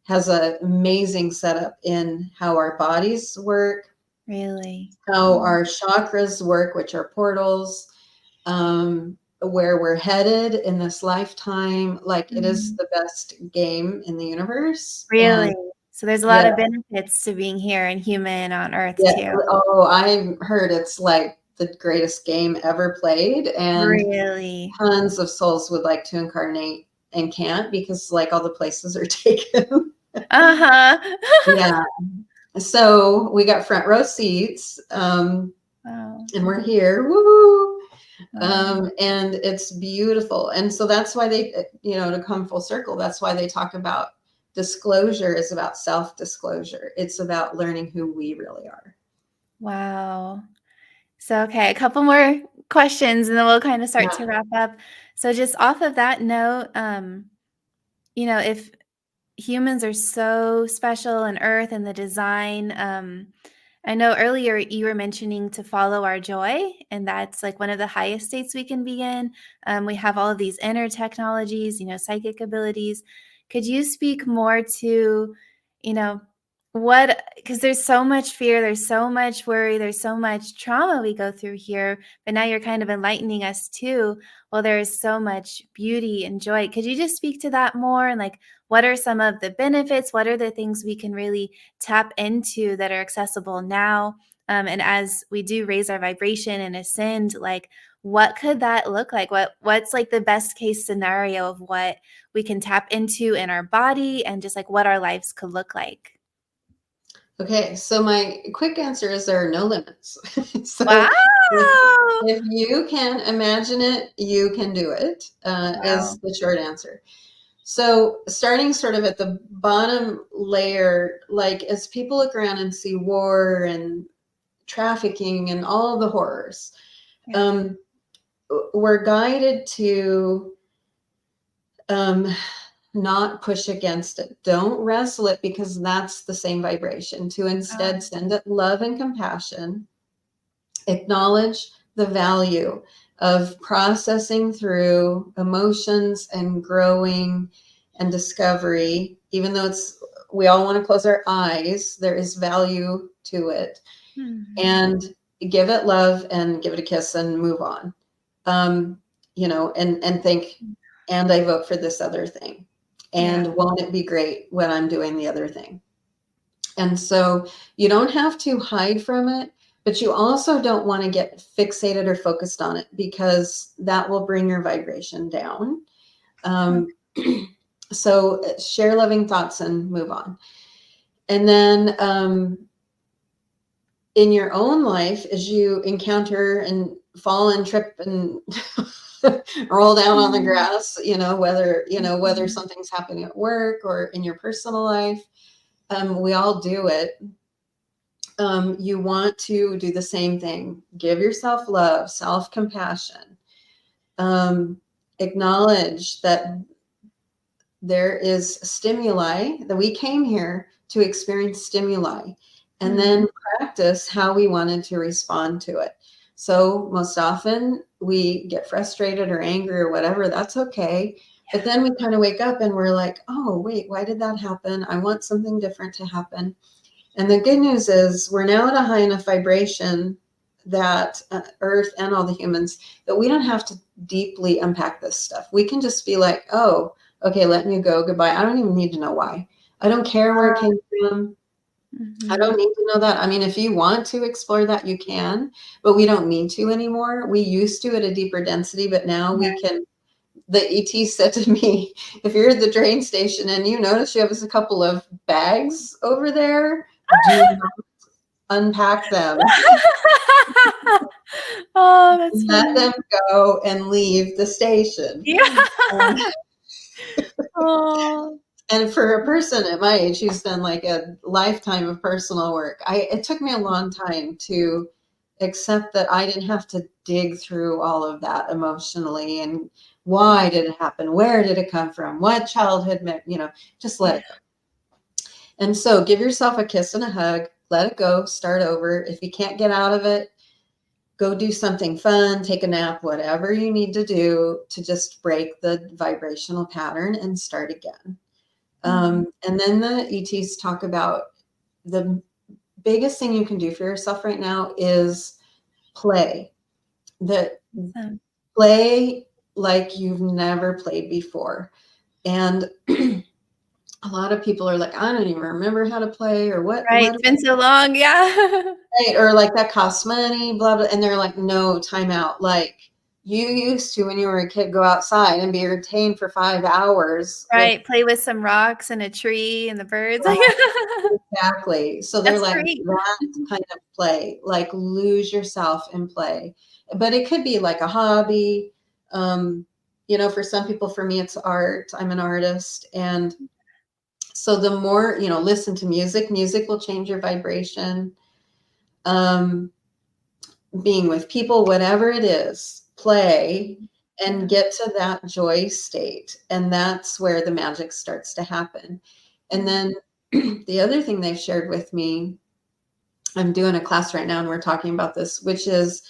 has an amazing setup in how our bodies work. Really? How our chakras work, which are portals, where we're headed in this lifetime. Like it is the best game in the universe. Really? So there's a lot of benefits to being here and human on Earth too. Oh, I've heard it's like the greatest game ever played, and really tons of souls would like to incarnate and can't because like all the places are taken. Yeah. So we got front row seats, and we're here. Woo! And it's beautiful. And so that's why they, to come full circle, that's why they talk about disclosure is about self-disclosure. It's about learning who we really are. Wow. So, okay, a couple more questions and then we'll kind of start to wrap up. So just off of that note, if humans are so special in Earth and the design, I know earlier you were mentioning to follow our joy, and that's like one of the highest states we can be in. We have all of these inner technologies, psychic abilities. Could you speak more to, you know, because there's so much fear, there's so much worry, there's so much trauma we go through here, but now you're kind of enlightening us too. Well, there is so much beauty and joy. Could you just speak to that more? And like, what are some of the benefits? What are the things we can really tap into that are accessible now? And as we do raise our vibration and ascend, like what could that look like? What's like the best case scenario of what we can tap into in our body and just like what our lives could look like? Okay, so my quick answer is there are no limits. So Wow. if you can imagine it, you can do it, is Wow. the short answer. So starting sort of at the bottom layer, like as people look around and see war and trafficking and all of the horrors, Yeah. we're guided to not push against it. Don't wrestle it, because that's the same vibration. To instead send it love and compassion, acknowledge the value of processing through emotions and growing and discovery. Even though we all want to close our eyes, there is value to it. Mhm. And give it love and give it a kiss and move on. And think, and I vote for this other thing. And won't it be great when I'm doing the other thing? And so you don't have to hide from it, but you also don't want to get fixated or focused on it, because that will bring your vibration down. So share loving thoughts and move on. And then in your own life, as you encounter and fall and trip and roll down on the grass, whether something's happening at work or in your personal life, we all do it. You want to do the same thing. Give yourself love, self-compassion. Acknowledge that there is stimuli, that we came here to experience stimuli, and then practice how we wanted to respond to it. So most often we get frustrated or angry or whatever, that's okay. But then we kind of wake up and we're like, oh, wait, why did that happen? I want something different to happen. And the good news is we're now at a high enough vibration that Earth and all the humans, that we don't have to deeply unpack this stuff. We can just be like, oh, okay, letting you go, goodbye. I don't even need to know why. I don't care where it came from. I don't need to know that. I mean, if you want to explore that, you can, but we don't need to anymore. We used to at a deeper density, but now we can. The ET said to me, if you're at the train station and you notice you have a couple of bags over there, do not unpack them. Oh, that's Let funny. them go and leave the station. Yeah. Oh. And for a person at my age who's done like a lifetime of personal work, it took me a long time to accept that I didn't have to dig through all of that emotionally, and why did it happen? Where did it come from? What childhood, just let it go. And so give yourself a kiss and a hug, let it go, start over. If you can't get out of it, go do something fun, take a nap, whatever you need to do to just break the vibrational pattern and start again. And then the ETs talk about the biggest thing you can do for yourself right now is play. Play like you've never played before. And a lot of people are like, I don't even remember how to play, or what. Right. It's been so long. Yeah. Right, or like that costs money, blah, blah. And they're like, no, time out. Like you used to, when you were a kid, go outside and be entertained for 5 hours with. Right. Play with some rocks and a tree and the birds. Exactly. So they're That's like, great. that kind of play, like lose yourself in play. But it could be like a hobby. For some people, for me, it's art. I'm an artist. And so the more, listen to music, music will change your vibration. Being with people, whatever it is, play and get to that joy state. And that's where the magic starts to happen. And then the other thing they've shared with me I'm doing a class right now and we're talking about this, which is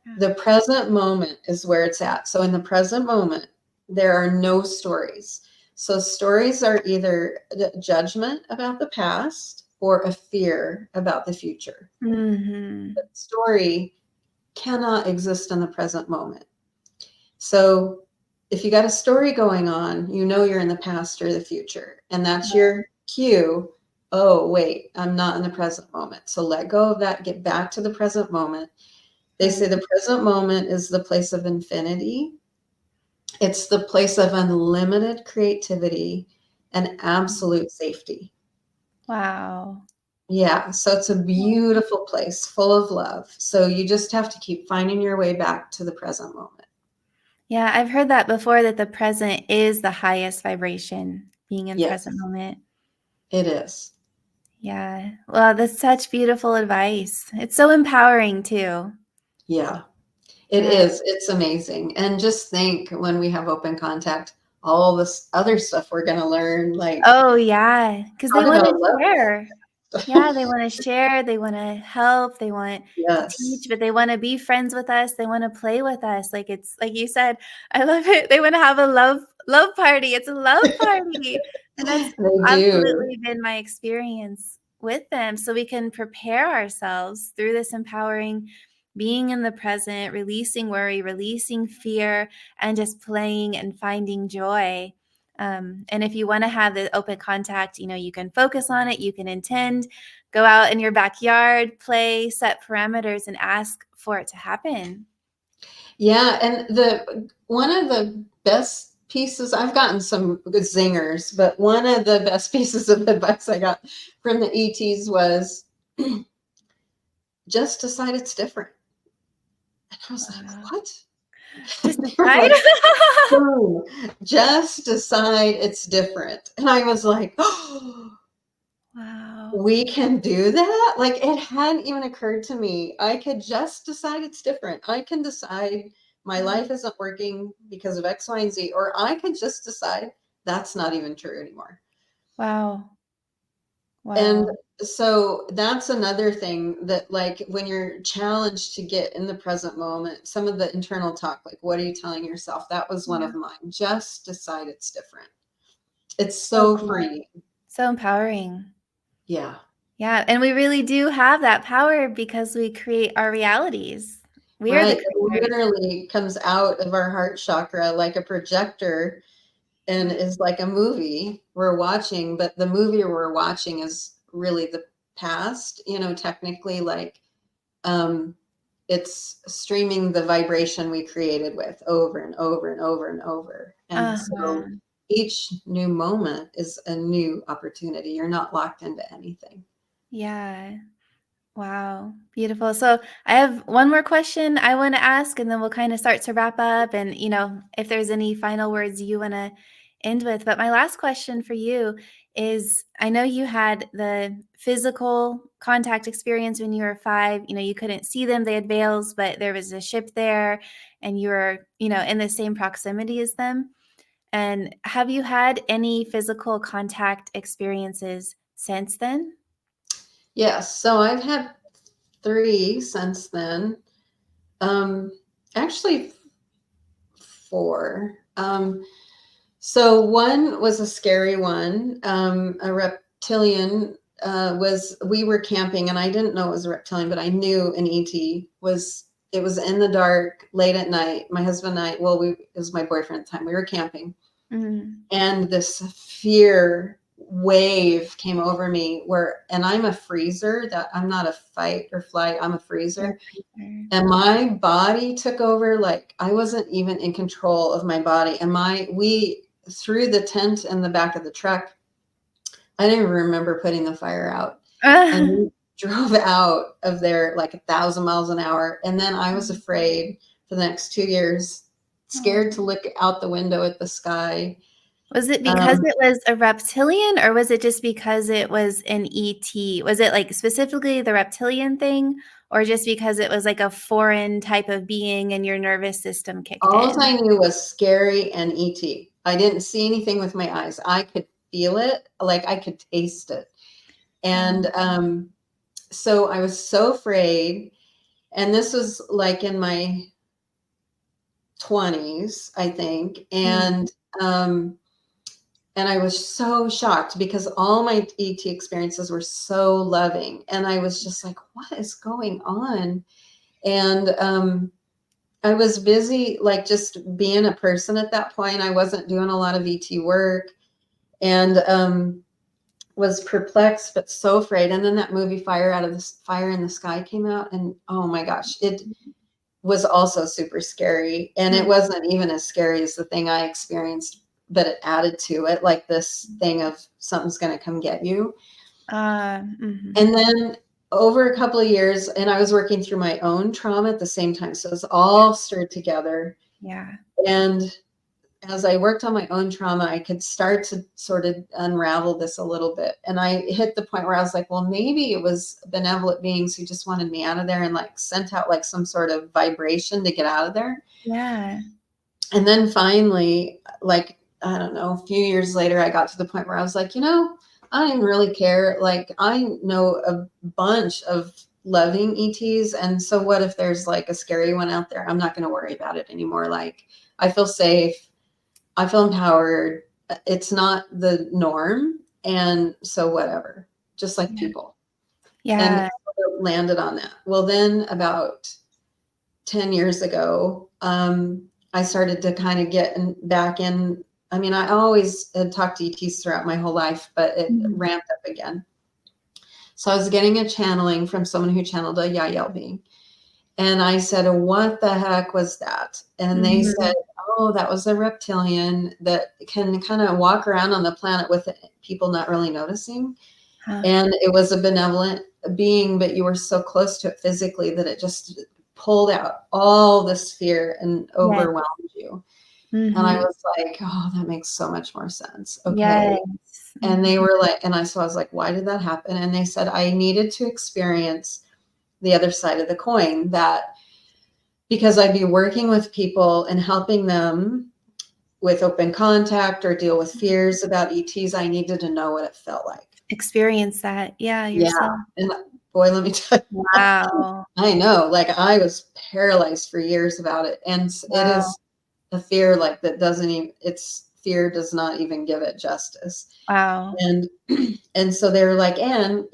Yeah. the present moment is where it's at. So in the present moment, there are no stories. So stories are either a judgment about the past or a fear about the future. Mm-hmm. The story cannot exist in the present moment. So if you got a story going on, you know you're in the past or the future, and that's your cue. Oh, wait, I'm not in the present moment. So let go of that, get back to the present moment. They say the present moment is the place of infinity. It's the place of unlimited creativity and absolute safety. Wow. Yeah, so it's a beautiful place full of love. So you just have to keep finding your way back to the present moment. Yeah, I've heard that before, that the present is the highest vibration, being in present Yes, moment. it is. Yeah. Well, that's such beautiful advice. It's so empowering too. Yeah, it Yeah. is. It's amazing. And just think when we have open contact, all this other stuff we're going to learn, like Oh, yeah, because they talk want about to love. share. Yeah, they want to share, they want to help, they want to teach, Yes, but they want to be friends with us, they want to play with us. Like, it's like you said, I love it. They want to have a love party. It's a love party. And that's they do. absolutely been my experience with them. So we can prepare ourselves through this empowering being in the present, releasing worry, releasing fear, and just playing and finding joy. And if you want to have the open contact, you can focus on it, you can intend, go out in your backyard, play, set parameters, and ask for it to happen. Yeah, and the one of the best pieces, I've gotten some good zingers, but one of the best pieces of advice I got from the ETs was just decide it's different. And I was like, Wow. what? Just They were decide. like, boom, just decide it's different. And I was like, oh, Wow. we can do that? Like, it hadn't even occurred to me. I could just decide it's different. I can decide my life isn't working because of X, Y, and Z, or I could just decide that's not even true anymore. Wow. And Wow. so that's another thing that, like, when you're challenged to get in the present moment, some of the internal talk, like, what are you telling yourself? That was one Yeah. of mine. Just decide it's different. It's So so cool. freeing. So empowering. Yeah. Yeah. And we really do have that power because we create our realities. We are the Right. It creators. literally comes out of our heart chakra like a projector and is like a movie we're watching, but the movie we're watching is really the past, technically, like um it's streaming the vibration we created with over and over and over and over. And so Uh-huh. each new moment is a new opportunity. You're not locked into anything. Yeah. Wow, beautiful. So I have one more question I want to ask, and then we'll kind of start to wrap up. And, if there's any final words you want to end with. But my last question for you is, I know you had the physical contact experience when you were 5. You couldn't see them, they had veils, but there was a ship there and you were, in the same proximity as them. And have you had any physical contact experiences since then? Yes. So I've had 3 since then. Um, Actually 4. So one was a scary one. A reptilian we were camping and I didn't know it was a reptilian, but I knew an ET was, it was in the dark late at night. My husband and I, well, it was my boyfriend at the time. We were camping Mm. and this fear wave came over me and I'm a freezer, that I'm not a fight or flight. I'm a You're a freezer. creature. And my body took over, like I wasn't even in control of my body. And we threw the tent in the back of the truck. I didn't even remember putting the fire out. And we drove out of there like 1,000 miles an hour. And then I was afraid for the next 2 years, scared to Oh. look out the window at the sky. Was it because Um, it was a reptilian, or was it just because it was an ET? Was it, like, specifically the reptilian thing, or just because it was, like, a foreign type of being and your nervous system kicked all in? I knew was scary and ET. I didn't see anything with my eyes. I could feel it, like I could taste it. And Oh, so I was so afraid. And this was like in my 20s, I think. Mm. And I was so shocked because all my ET experiences were so loving. And I was just like, what is going on? And I was busy, like just being a person at that point. I wasn't doing a lot of ET work, and was perplexed, but so afraid. And then that movie Fire in the Sky came out. And oh my gosh, it was also super scary. And it Mm. wasn't even as scary as the thing I experienced, but it added to it, like this thing of something's going to come get you. Mhm. And then over a couple of years, and I was working through my own trauma at the same time. So it was all stirred together. Yeah. And as I worked on my own trauma, I could start to sort of unravel this a little bit. And I hit the point where I was like, well, maybe it was benevolent beings who just wanted me out of there and like sent out like some sort of vibration to get out of there. Yeah. And then finally, like, I don't know, a few years later, I got to the point where I was like, I didn't really care. Like, I know a bunch of loving ETs. And so what if there's like a scary one out there? I'm not going to worry about it anymore. Like, I feel safe. I feel empowered. It's not the norm. And so whatever, just like Yeah. people. And Yeah. landed on that. Well, then about 10 years ago, I started to kind of get back in. I mean, I always had talked to ETs throughout my whole life, but it Mhm. ramped up again. So I was getting a channeling from someone who channeled a Yahyel being. And I said, what the heck was that? And they Mhm. said, oh, that was a reptilian that can kind of walk around on the planet with people not really noticing. Huh. And it was a benevolent being, but you were so close to it physically that it just pulled out all this fear and Yes. overwhelmed you. And I Mhm. was like, oh, that makes so much more sense. Okay. Yes. And Mhm. they were like, so I was like, why did that happen? And they said, I needed to experience the other side of the coin, that because I'd be working with people and helping them with open contact or deal with fears about ETs, I needed to know what it felt like. Experience that. Yeah, Yeah. yourself. And boy, let me tell you, Wow. I know, like I was paralyzed for years about it. And it Wow. is a fear like that doesn't even, its fear does not even give it justice. Wow. And, and so they're like, and,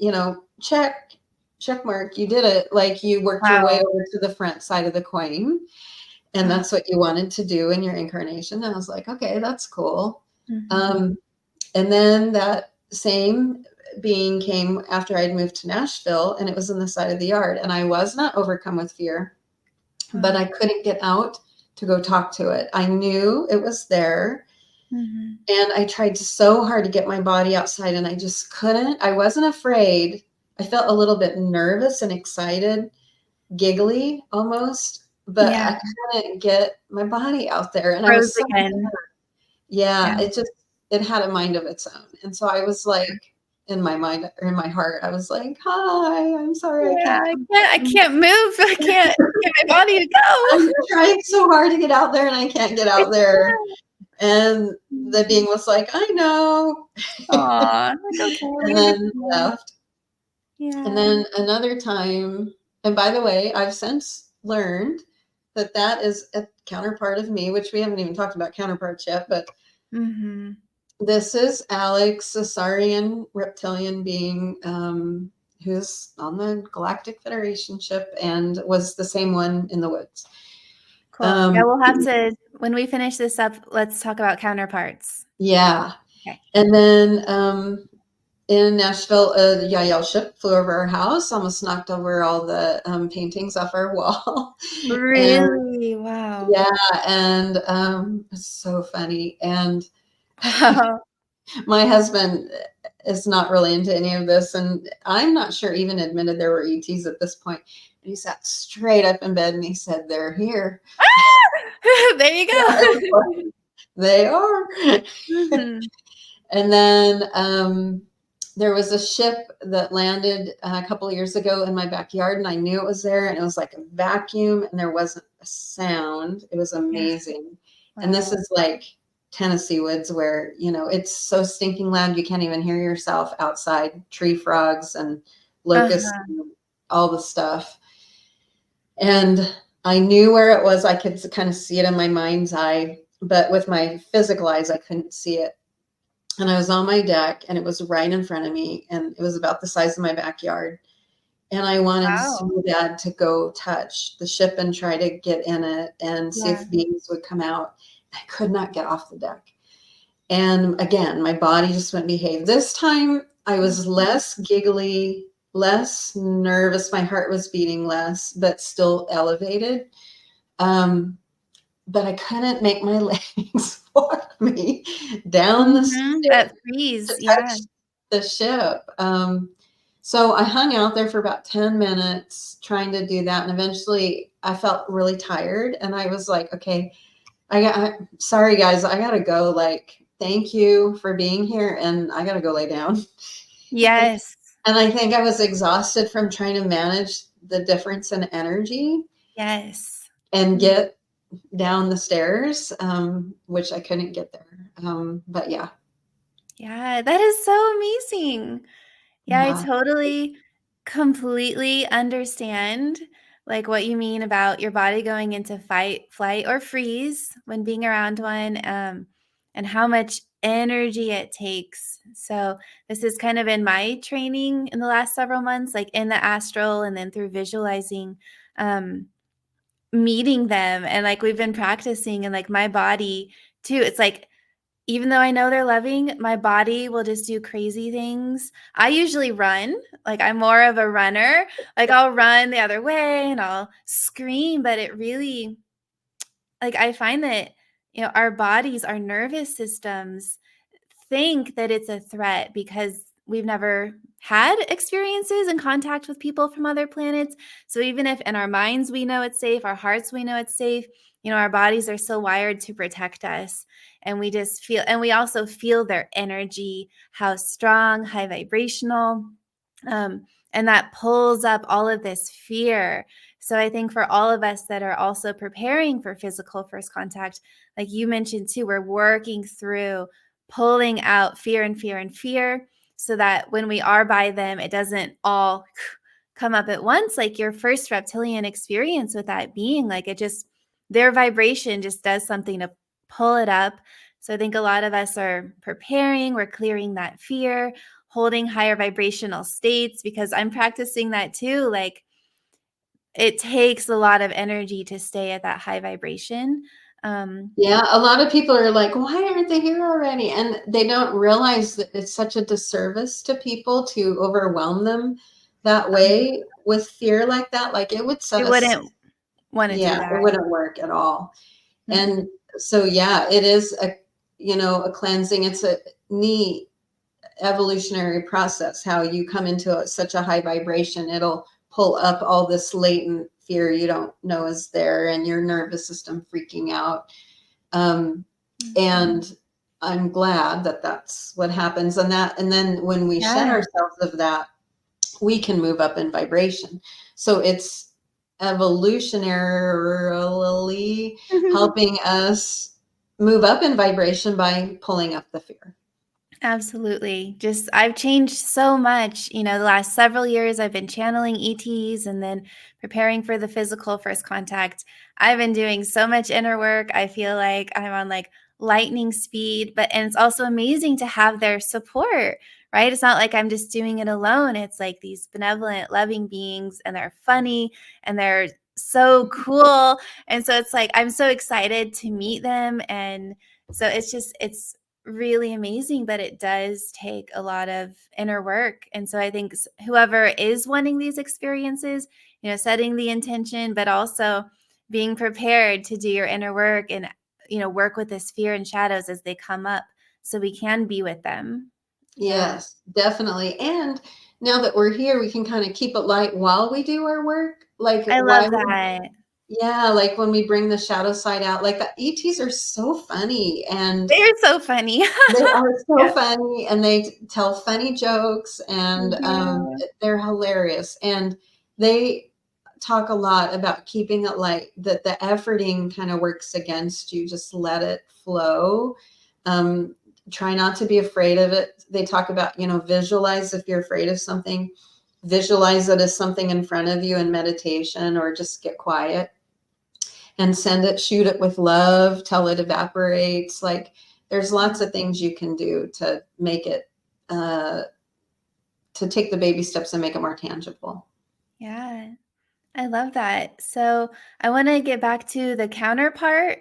check mark, you did it. Like you worked your way Wow. over to the front side of the coin. And Oh. that's what you wanted to do in your incarnation. And I was like, okay, that's cool. Mhm. Um, and then that same being came after I'd moved to Nashville, and it was in the side of the yard. And I was not overcome with fear, but Oh. I couldn't get out to go talk to it. I knew it was there. Mhm. And I tried so hard to get my body outside, and I just couldn't. I wasn't afraid. I felt a little bit nervous and excited, giggly almost, but Yeah. I couldn't get my body out there. And I Froze was so, again. yeah, Yeah. it had a mind of its own. And so I was like, in my mind or in my heart, I was like, hi, I'm sorry I Yeah, can't I come can't I home. can't move. I can't get my body to I'm go. trying so hard to get out there and I can't get It's out there. And the being Mhm. was like, I know. Aw, like, okay, we And then understand. left. And Yeah. then another time, and by the way, I've since learned that that is a counterpart of me, which we haven't even talked about counterparts yet, but Mhm. this is Alex, a Saurian reptilian being, who's on the Galactic Federation ship and was the same one in the woods. Cool. Yeah, Um, we'll have to when we finish this up, let's talk about counterparts. yeah. Okay. And then in Nashville, a Yahyel ship flew over our house, almost knocked over all the paintings off our wall. And Really? Wow. yeah, and it's so funny. And Wow. my husband is not really into any of this, and I'm not sure even admitted there were ETs at this point. And he sat straight up in bed and he said, "They're here." There you Yeah, it was go. like, they are. Mhm. And then there was a ship that landed a couple of years ago in my backyard, and I knew it was there, and it was like a vacuum, and there wasn't a sound. It was Yeah. amazing. And this Wow. is like Tennessee woods where, it's so stinking loud you can't even hear yourself outside, tree frogs and locusts, Uh-huh. all the stuff. And I knew where it was. I could kind of see it in my mind's eye, but with my physical eyes, I couldn't see it. And I was on my deck and it was right in front of me and it was about the size of my backyard. And I wanted Wow. so bad to go touch the ship and try to get in it and see Yeah. if beings would come out. I could not get off the deck. And again, my body just wouldn't behave. This time I was less giggly, less nervous. My heart was beating less, but still elevated. Um, but I couldn't make my legs walk me down the Mhm. stairs That freeze, to yeah. touch the ship. So I hung out there for about 10 minutes trying to do that. And eventually I felt really tired. And I was like, okay, sorry guys, I gotta go. Like, thank you for being here. And I gotta go lay down. Yes. And I think I was exhausted from trying to manage the difference in energy Yes. and Mm. get down the stairs, which I couldn't get there. But yeah, Yeah, that is so amazing. Yeah, I yeah. totally, completely understand, like, what you mean about your body going into fight, flight, or freeze when being around one, and how much energy it takes. So this is kind of in my training in the last several months, like, in the astral and then through visualizing, um, meeting them, and, like, we've been practicing, and, like, my body too, it's like even though I know they're loving, my body will just do crazy things. I usually run, like, I'm more of a runner, like, I'll run the other way and I'll scream, but it really like, I find that, our bodies, our nervous systems think that it's a threat because we've never had experiences in contact with people from other planets. So even if in our minds we know it's safe, our hearts we know it's safe, our bodies are still wired to protect us. And we just feel, and we also feel their energy, how strong, high vibrational. And that pulls up all of this fear. So I think for all of us that are also preparing for physical first contact, like you mentioned too, we're working through pulling out fear and fear and fear so that when we are by them, it doesn't all come up at once. Like your first reptilian experience with that being, like it just, their vibration just does something to pull it up. So I think a lot of us are preparing, we're clearing that fear, holding higher vibrational states because I'm practicing that too. Like it takes a lot of energy to stay at that high vibration. Um, Yeah, a lot of people are like, why aren't they here already? And they don't realize that it's such a disservice to people to overwhelm them that way with fear like that. Like it would set I us, wouldn't want to do yeah, it that. wouldn't work at all. And Mm-mm. so, yeah, it is a cleansing. It's a neat evolutionary process, how you come into such a high vibration, it'll pull up all this latent fear you don't know is there and your nervous system freaking out. Um, Mhm. and I'm glad that that's what happens. And then when we shed Yes. ourselves of that, we can move up in vibration. So it's evolutionarily helping us move up in vibration by pulling up the fear. Absolutely. Just I've changed so much. The last several years I've been channeling ETs and then preparing for the physical first contact. I've been doing so much inner work. I feel like I'm on like lightning speed, and it's also amazing to have their support, right? It's not like I'm just doing it alone. It's like these benevolent, loving beings and they're funny and they're so cool. And so it's like I'm so excited to meet them, and so it's really amazing, but it does take a lot of inner work. And so I think whoever is wanting these experiences, setting the intention, but also being prepared to do your inner work and, work with this fear and shadows as they come up so we can be with them. Yeah. Yes, definitely. And now that we're here, we can kind of keep it light while we do our work. Like I why love would that. yeah, like when we bring the shadow side out, like the ETs are so funny and They're so funny. they are so Yeah. funny and they tell funny jokes They and do. they're hilarious. And they talk a lot about keeping it light, that the efforting kind of works against you. Just let it flow. Um, Try not to be afraid of it. They talk about, visualize if you're afraid of something. visualize it as something in front of you in meditation, or just get quiet and send it, shoot it with love till it evaporates. Like, there's lots of things you can do to make it, to take the baby steps and make it more tangible. Yeah. I love that. So I want to get back to the counterpart,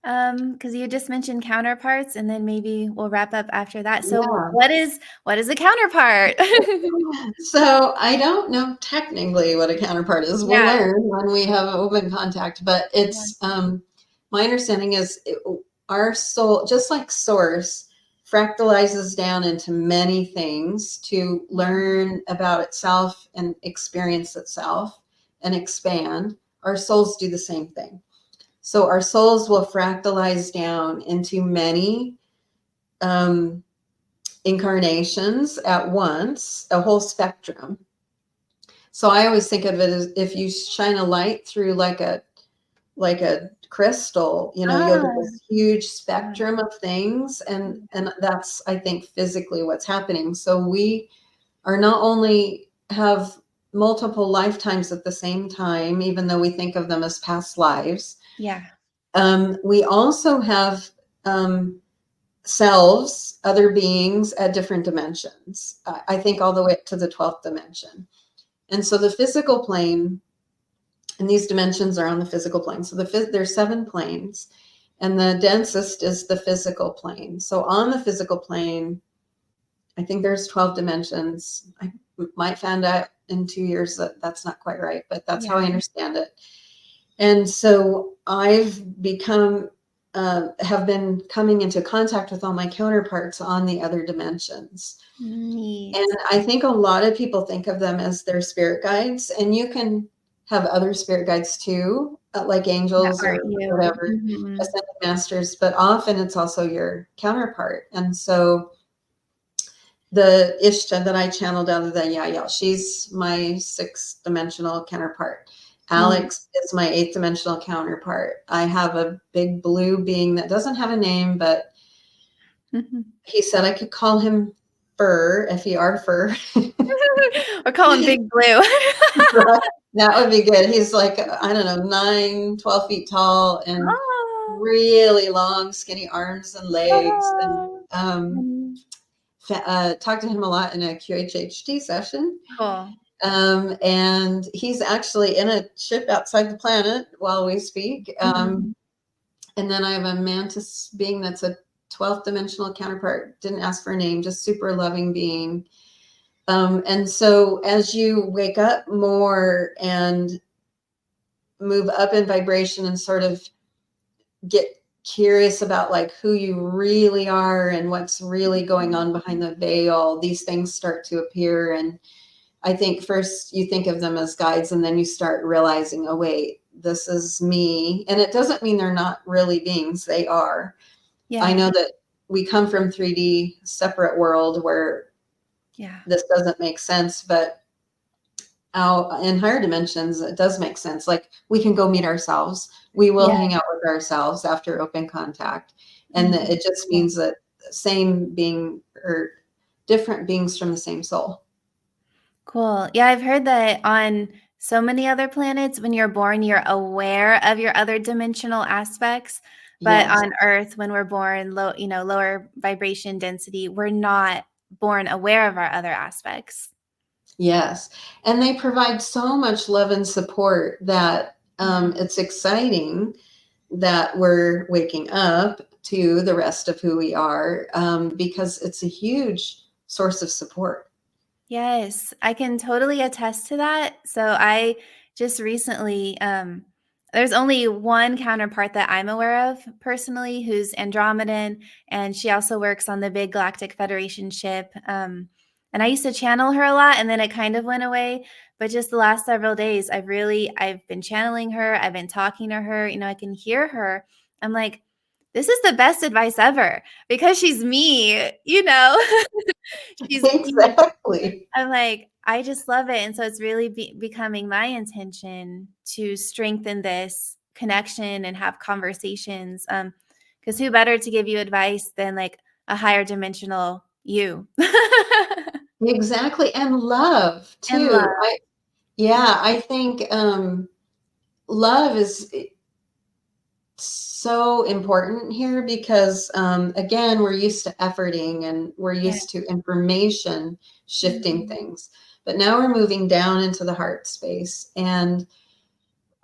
because you just mentioned counterparts, and then maybe we'll wrap up after that. So Yeah. what is a counterpart? So I don't know technically what a counterpart is. We'll Yeah. learn when we have open contact, but Yeah. it's, my understanding is our soul, just like source, fractalizes down into many things to learn about itself and experience itself and expand. Our souls do the same thing. So our souls will fractalize down into many, um, incarnations at once, a whole spectrum. So I always think of it as if you shine a light through like a crystal, you know, you'll get Ah, this huge yeah. spectrum of things, and that's, I think, physically what's happening. So we are not only have multiple lifetimes at the same time, even though we think of them as past lives. Yeah. We also have, selves, other beings at different dimensions. I think all the way up to the 12th dimension. And so the physical plane, and these dimensions are on the physical plane. So there's 7 planes, and the densest is the physical plane. So on the physical plane, I think there's 12 dimensions. I might find out in 2 years that that's not quite right, but that's how I Yeah. understand it. And so I've become, have been coming into contact with all my counterparts on the other dimensions. Neat. And I think a lot of people think of them as their spirit guides, and you can have other spirit guides too, like That angels aren't or you. whatever, Mhm. ascended masters, but often it's also your counterpart. And so the Ishta that I channeled out of the Yahyel, she's my 6th dimensional counterpart. Neat. Alex is my 8th dimensional counterpart. I have a big blue being that doesn't have a name, but Mhm. he said I could call him Fur, F-E-R, Fur. We're calling Big Blue. Right. That would be good. He's like, I don't know, 9, 12 feet tall and Oh. really long, skinny arms and legs. And Oh. Mm. talked to him a lot in a QHHT session. Cool. And he's actually in a ship outside the planet while we speak. Mhm. And then I have a mantis being that's a 12th dimensional counterpart. Didn't ask for a name, just super loving being. And so as you wake up more and move up in vibration and sort of get curious about like who you really are and what's really going on behind the veil, these things start to appear. And I think first you think of them as guides, and then you start realizing, oh, wait, this is me. And it doesn't mean they're not really beings, they are. I Yeah. know that we come from 3D separate world where Yeah. this doesn't make sense, but out in higher dimensions, it does make sense. Like, we can go meet ourselves. We will Yeah. hang out with ourselves after open contact. And Mhm. it just Yeah. means that same being or different beings from the same soul. Cool. Yeah, I've heard that on so many other planets, when you're born, you're aware of your other dimensional aspects. But Yes. on Earth, when we're born lower vibration density, we're not born aware of our other aspects. Yes. And they provide so much love and support that, Yeah. it's exciting that we're waking up to the rest of who we are, because it's a huge source of support. Yes, I can totally attest to that. So I just recently, there's only one counterpart that I'm aware of personally who's Andromedan, and she also works on the big Galactic Federation ship. And I used to channel her a lot, and then it kind of went away. But just the last several days, I've been channeling her. I've been talking to her. I can hear her. I'm like, this is the best advice ever because she's me. She's me. Exactly. I'm like, I just love it. And so it's really becoming my intention to strengthen this connection and have conversations. Because who better to give you advice than like a higher dimensional you? Exactly, and love And love. too. I think love is so important here because again, we're used to efforting and we're Yeah. used to information shifting Mhm. things. But now we're moving down into the heart space, and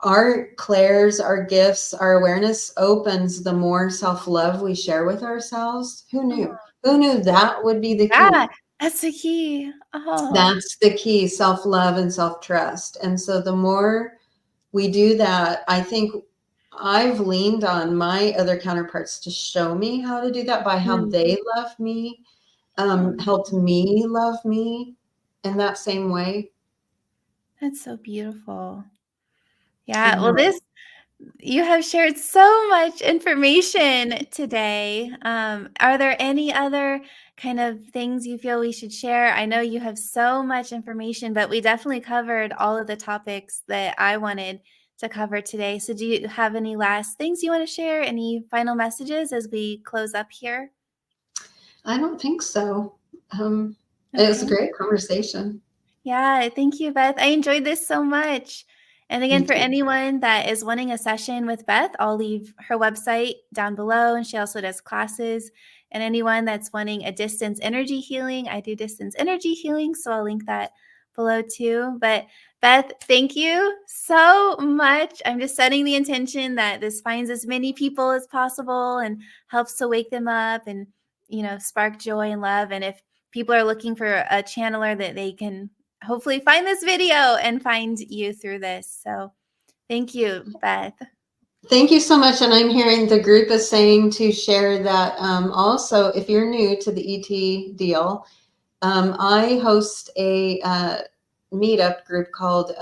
our clairs, our gifts, our awareness opens the more self-love we share with ourselves. Who knew? Who knew that would be the Yeah, key? that's the key. Oh. That's the key, self-love and self-trust. And so the more we do that, I think I've leaned on my other counterparts to show me how to do that by how Mm. they love me, Oh, helped me love me in that same way. that's so beautiful. Yeah, well, Mhm. this you have shared so much information today. Are there any other kind of things you feel we should share? I know you have so much information, but we definitely covered all of the topics that I wanted to cover today. So, do you have any last things you want to share? Any final messages as we close up here? I don't think so. Um, it was a Okay. great conversation. Yeah, thank you, Beth. I enjoyed this so much. And again, Me for too. anyone that is wanting a session with Beth, I'll leave her website down below, and she also does classes. And anyone that's wanting a distance energy healing, I do distance energy healing, so I'll link that below too. But Beth, thank you so much. I'm just setting the intention that this finds as many people as possible and helps to wake them up and, spark joy and love. And if people are looking for a channeler that they can hopefully find this video and find you through this. So thank you, Beth. Thank you so much. And I'm hearing the group is saying to share that also, if you're new to the ET deal, I host a meetup group called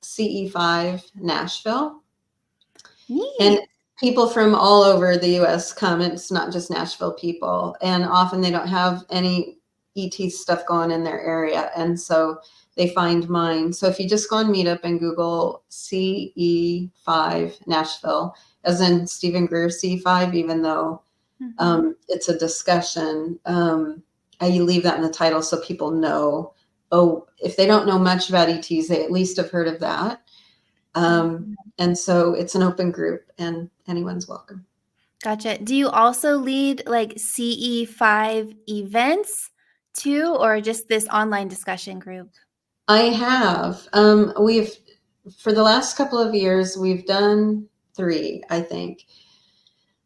CE5 Nashville. And Neat. people from all over the US come. It's not just Nashville people. And often they don't have any ET stuff going in their area. And so they find mine. So if you just go on Meetup and Google CE5 Nashville, as in Stephen Greer C5, even though Mhm. it's a discussion, I leave that in the title so people know. Oh, if they don't know much about ETs, they at least have heard of that. Mhm. And so it's an open group and anyone's welcome. Gotcha. Do you also lead like CE5 events too, or just this online discussion group? I have. For the last couple of years, we've done 3, I think.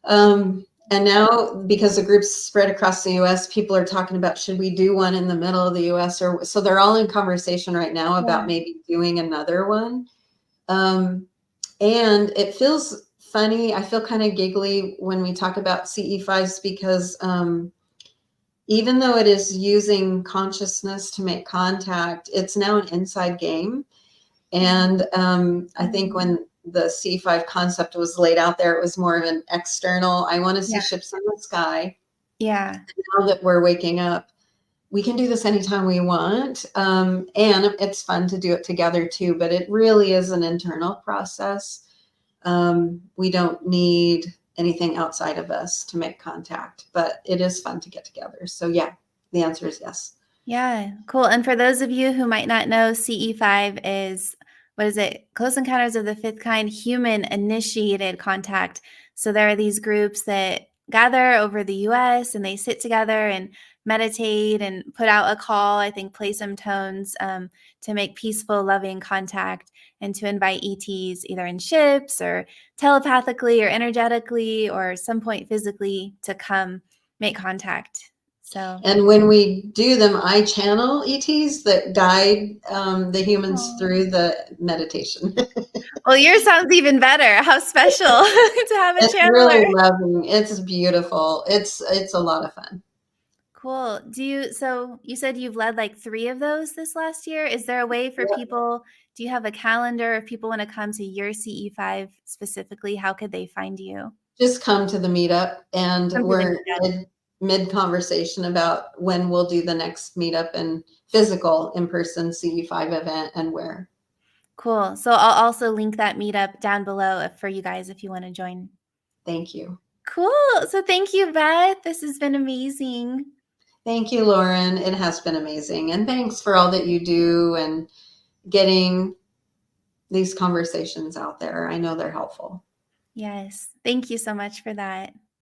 And now, because the group's spread across the US, people are talking about should we do one in the middle of the US? Or so they're all in conversation right now Yeah. about maybe doing another one. Um, and it feels funny. I feel kind of giggly when we talk about CE5s because even though it is using consciousness to make contact, it's now an inside game. And I think Mhm. when the C5 concept was laid out there, it was more of an external, I want to see Yeah. ships in the sky. Yeah. Now that we're waking up, we can do this anytime we want. And it's fun to do it together too, but it really is an internal process. We don't need anything outside of us to make contact, but it is fun to get together. So yeah, the answer is yes. Yeah, cool. And for those of you who might not know, CE5 is what is it? Close Encounters of the Fifth Kind, human initiated contact. So there are these groups that gather over the US and they sit together and meditate and put out a call, I think play some tones to make peaceful, loving contact and to invite ETs either in ships or telepathically or energetically or some point physically to come make contact. So. And when we do them, I channel ETs that guide the humans through the meditation. Well, yours sounds even better. How special to have a It's channeler. really loving. It's beautiful. It's a lot of fun. Cool. So you said you've led like 3 of those this last year. Is there a way for people, do you have a calendar if people want to come to your CE5 specifically, how could they find you? Just come to the meetup, and Come to the we're meetup. mid conversation about when we'll do the next meetup and physical in person CE5 event and where. Cool. So I'll also link that meetup down below for you guys if you want to join. Thank you. Cool. So thank you, Beth. This has been amazing. Thank you, Lauren. It has been amazing. And thanks for all that you do and getting these conversations out there. I know they're helpful. Yes. Thank you so much for that.